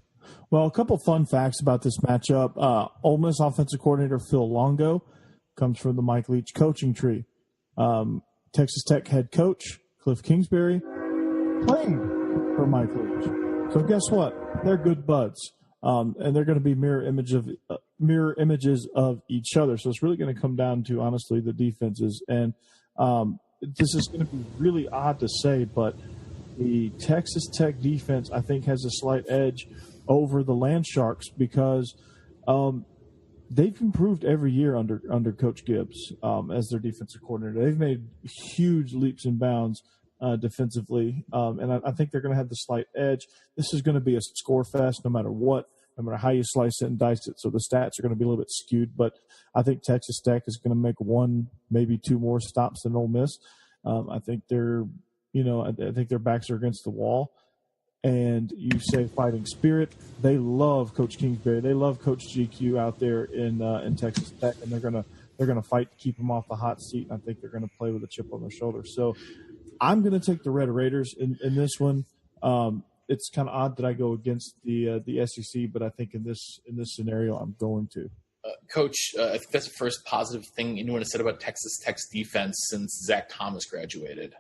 Well, a couple fun facts about this matchup. Ole Miss offensive coordinator Phil Longo comes from the Mike Leach coaching tree. Texas Tech head coach Cliff Kingsbury playing for Mike Leach. So guess what? They're good buds, and they're going to be mirror images of each other. So it's really going to come down to, honestly, the defenses. And this is going to be really odd to say, but the Texas Tech defense, I think, has a slight edge over the Land Sharks because they've improved every year under Coach Gibbs as their defensive coordinator. They've made huge leaps and bounds defensively, and I think they're going to have the slight edge. This is going to be a score fest no matter what, no matter how you slice it and dice it. So the stats are going to be a little bit skewed, but I think Texas Tech is going to make one, maybe two more stops than Ole Miss. I think I think their backs are against the wall. And you say fighting spirit. They love Coach Kingsbury. They love Coach GQ out there in Texas Tech, and they're gonna fight to keep them off the hot seat. And I think they're gonna play with a chip on their shoulder. So I'm gonna take the Red Raiders in this one. It's kind of odd that I go against the SEC, but I think in this scenario, I'm going to. Coach, I think that's the first positive thing anyone has said about Texas Tech's defense since Zach Thomas graduated.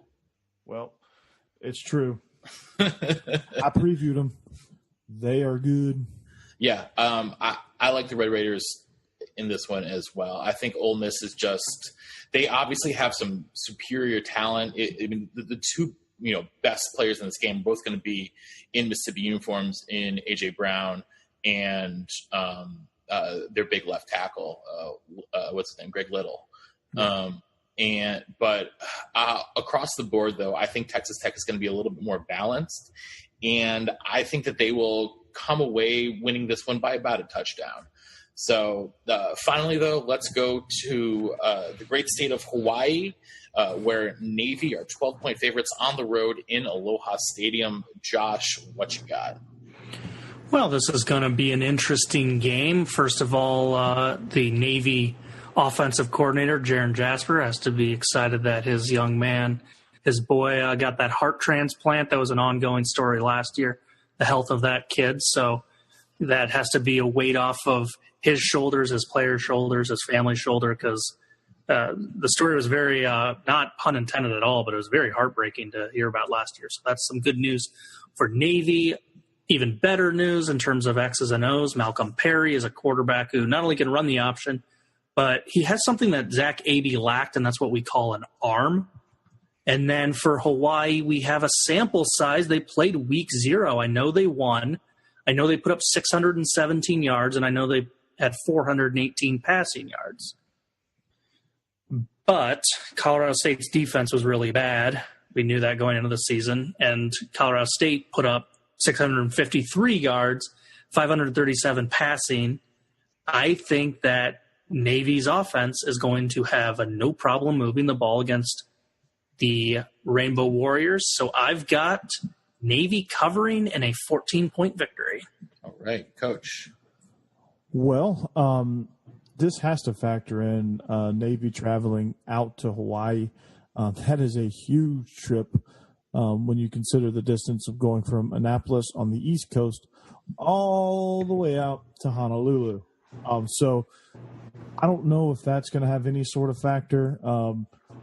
Well, it's true. I previewed them. They are good. Yeah, I like the Red Raiders in this one as well. I think Ole Miss is just – they obviously have some superior talent. The two best players in this game are both going to be in Mississippi uniforms in A.J. Brown and their big left tackle, what's his name, Greg Little. But across the board, though, I think Texas Tech is going to be a little bit more balanced, and I think that they will come away winning this one by about a touchdown. So finally, though, let's go to the great state of Hawaii, where Navy are 12-point favorites on the road in Aloha Stadium. Josh, what you got? Well, this is going to be an interesting game. First of all, the Navy offensive coordinator, Jaron Jasper, has to be excited that his young man, his boy, got that heart transplant. That was an ongoing story last year, the health of that kid. So that has to be a weight off of his shoulders, his player's shoulders, his family's shoulder, because the story was very, not pun intended at all, but it was very heartbreaking to hear about last year. So that's some good news for Navy. Even better news in terms of X's and O's. Malcolm Perry is a quarterback who not only can run the option, but he has something that Zach Abey lacked, and that's what we call an arm. And then for Hawaii, we have a sample size. They played week 0. I know they won. I know they put up 617 yards, and I know they at 418 passing yards. But Colorado State's defense was really bad. We knew that going into the season. And Colorado State put up 653 yards, 537 passing. I think that Navy's offense is going to have no problem moving the ball against the Rainbow Warriors. So I've got Navy covering in a 14-point victory. All right, Coach. Well, this has to factor in Navy traveling out to Hawaii. That is a huge trip when you consider the distance of going from Annapolis on the East Coast all the way out to Honolulu. So I don't know if that's going to have any sort of factor.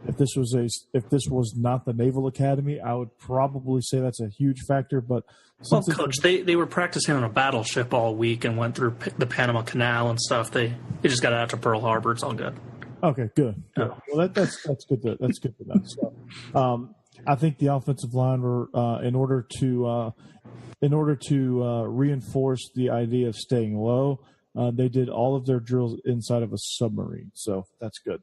If this was not the Naval Academy, I would probably say that's a huge factor. But well, Coach, they were practicing on a battleship all week and went through the Panama Canal and stuff. They just got out to Pearl Harbor. It's all good. Okay, good. Oh. Well, that's good. That's good for them. So, I think the offensive line were in order to reinforce the idea of staying low. They did all of their drills inside of a submarine, so that's good.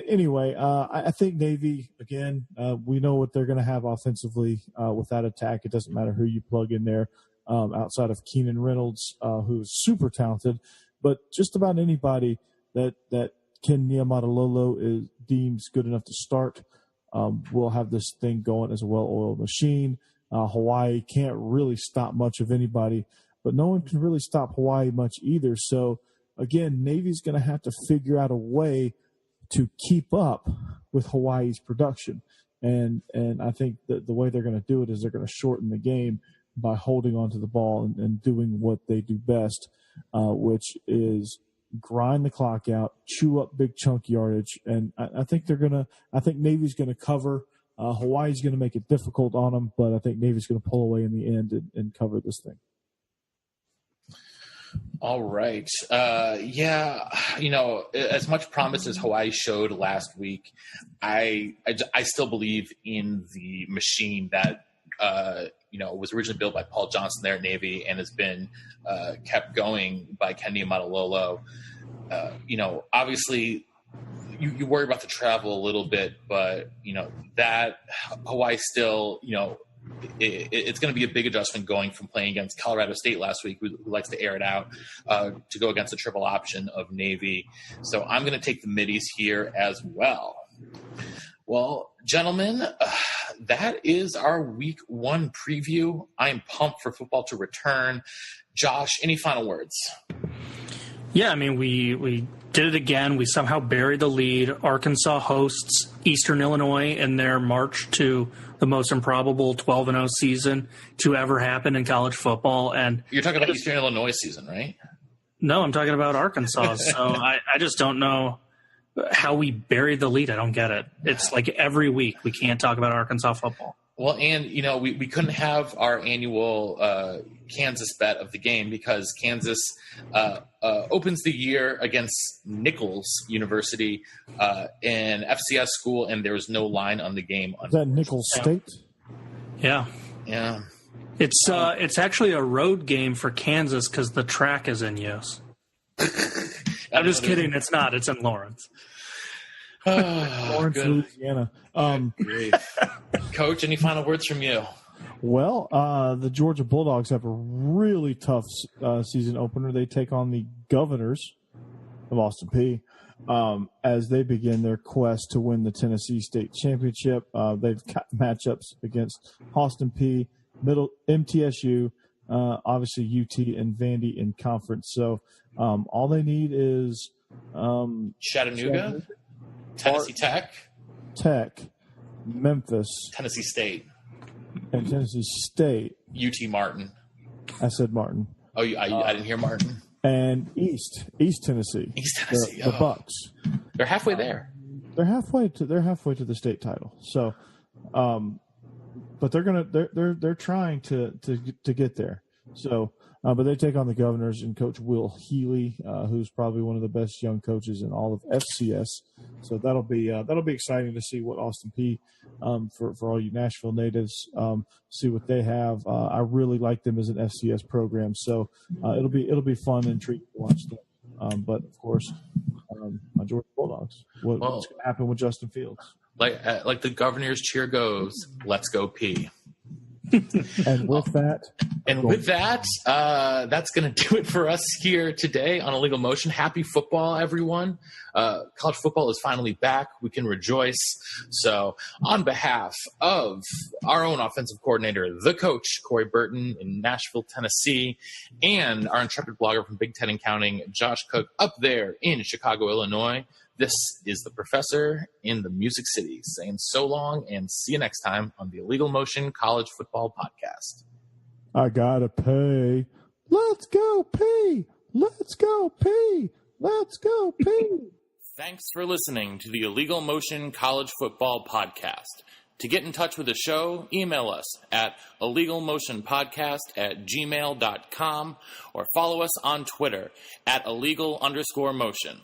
Anyway, I think Navy, again, we know what they're going to have offensively with that attack. It doesn't matter who you plug in there outside of Keenan Reynolds, who's super talented, but just about anybody that Ken Niumatalolo deems good enough to start will have this thing going as a well-oiled machine. Hawaii can't really stop much of anybody, but no one can really stop Hawaii much either. So, again, Navy's going to have to figure out a way to keep up with Hawaii's production. And I think that the way they're going to do it is they're going to shorten the game by holding onto the ball and doing what they do best, which is grind the clock out, chew up big chunk yardage. And I think Navy's going to cover. Hawaii's going to make it difficult on them, but I think Navy's going to pull away in the end and cover this thing. All right. As much promise as Hawaii showed last week, I still believe in the machine that was originally built by Paul Johnson there at Navy and has been kept going by Ken Niumatalolo. Obviously you worry about the travel a little bit, but that Hawaii still, it's going to be a big adjustment going from playing against Colorado State last week, who likes to air it out, to go against the triple option of Navy. So I'm going to take the middies here as well. Well, gentlemen, that is our week 1 preview. I am pumped for football to return. Josh, any final words? Yeah, I mean, we did it again. We somehow buried the lead. Arkansas hosts Eastern Illinois in their march to the most improbable 12-0 season to ever happen in college football. And you're talking about Eastern Illinois season, right? No, I'm talking about Arkansas. So I just don't know how we buried the lead. I don't get it. It's like every week we can't talk about Arkansas football. Well, and, we couldn't have our annual Kansas bet of the game because Kansas opens the year against Nichols University, an FCS school, and there was no line on the game. Is that Nichols State? Yeah. Yeah. It's actually a road game for Kansas because the track is in use. I'm just kidding. It's not. It's in Lawrence. Lawrence, Louisiana. Great. Coach, any final words from you? Well, the Georgia Bulldogs have a really tough season opener. They take on the Governors of Austin Peay as they begin their quest to win the Tennessee State Championship. They've got matchups against Austin Peay, MTSU, obviously UT and Vandy in conference. So all they need is Chattanooga, Tennessee Tech, Memphis, Tennessee State, and Tennessee State. UT Martin. I said Martin. Oh, I didn't hear Martin. And East Tennessee. East Tennessee. The Bucks. They're halfway there. They're halfway to the state title. So, but they're trying to get there. So But they take on the Governors and Coach Will Healy, who's probably one of the best young coaches in all of FCS. So that'll be exciting to see what Austin Peay, for all you Nashville natives, see what they have. I really like them as an FCS program, so it'll be fun and intriguing to watch them. But of course, my Georgia Bulldogs. What's going to happen with Justin Fields? Like the Governor's cheer goes, "Let's go P." And with that, that's going to do it for us here today on Illegal Motion. Happy football, everyone. College football is finally back. We can rejoice. So on behalf of our own offensive coordinator, the coach, Corey Burton in Nashville, Tennessee, and our intrepid blogger from Big Ten and Counting, Josh Cook, up there in Chicago, Illinois, this is the professor in the Music City saying so long and see you next time on the Illegal Motion College Football Podcast. I gotta pay. Let's go P. Let's go P. Let's go P. Thanks for listening to the Illegal Motion College Football Podcast. To get in touch with the show, email us at illegalmotionpodcast@gmail.com or follow us on Twitter at illegal_motion.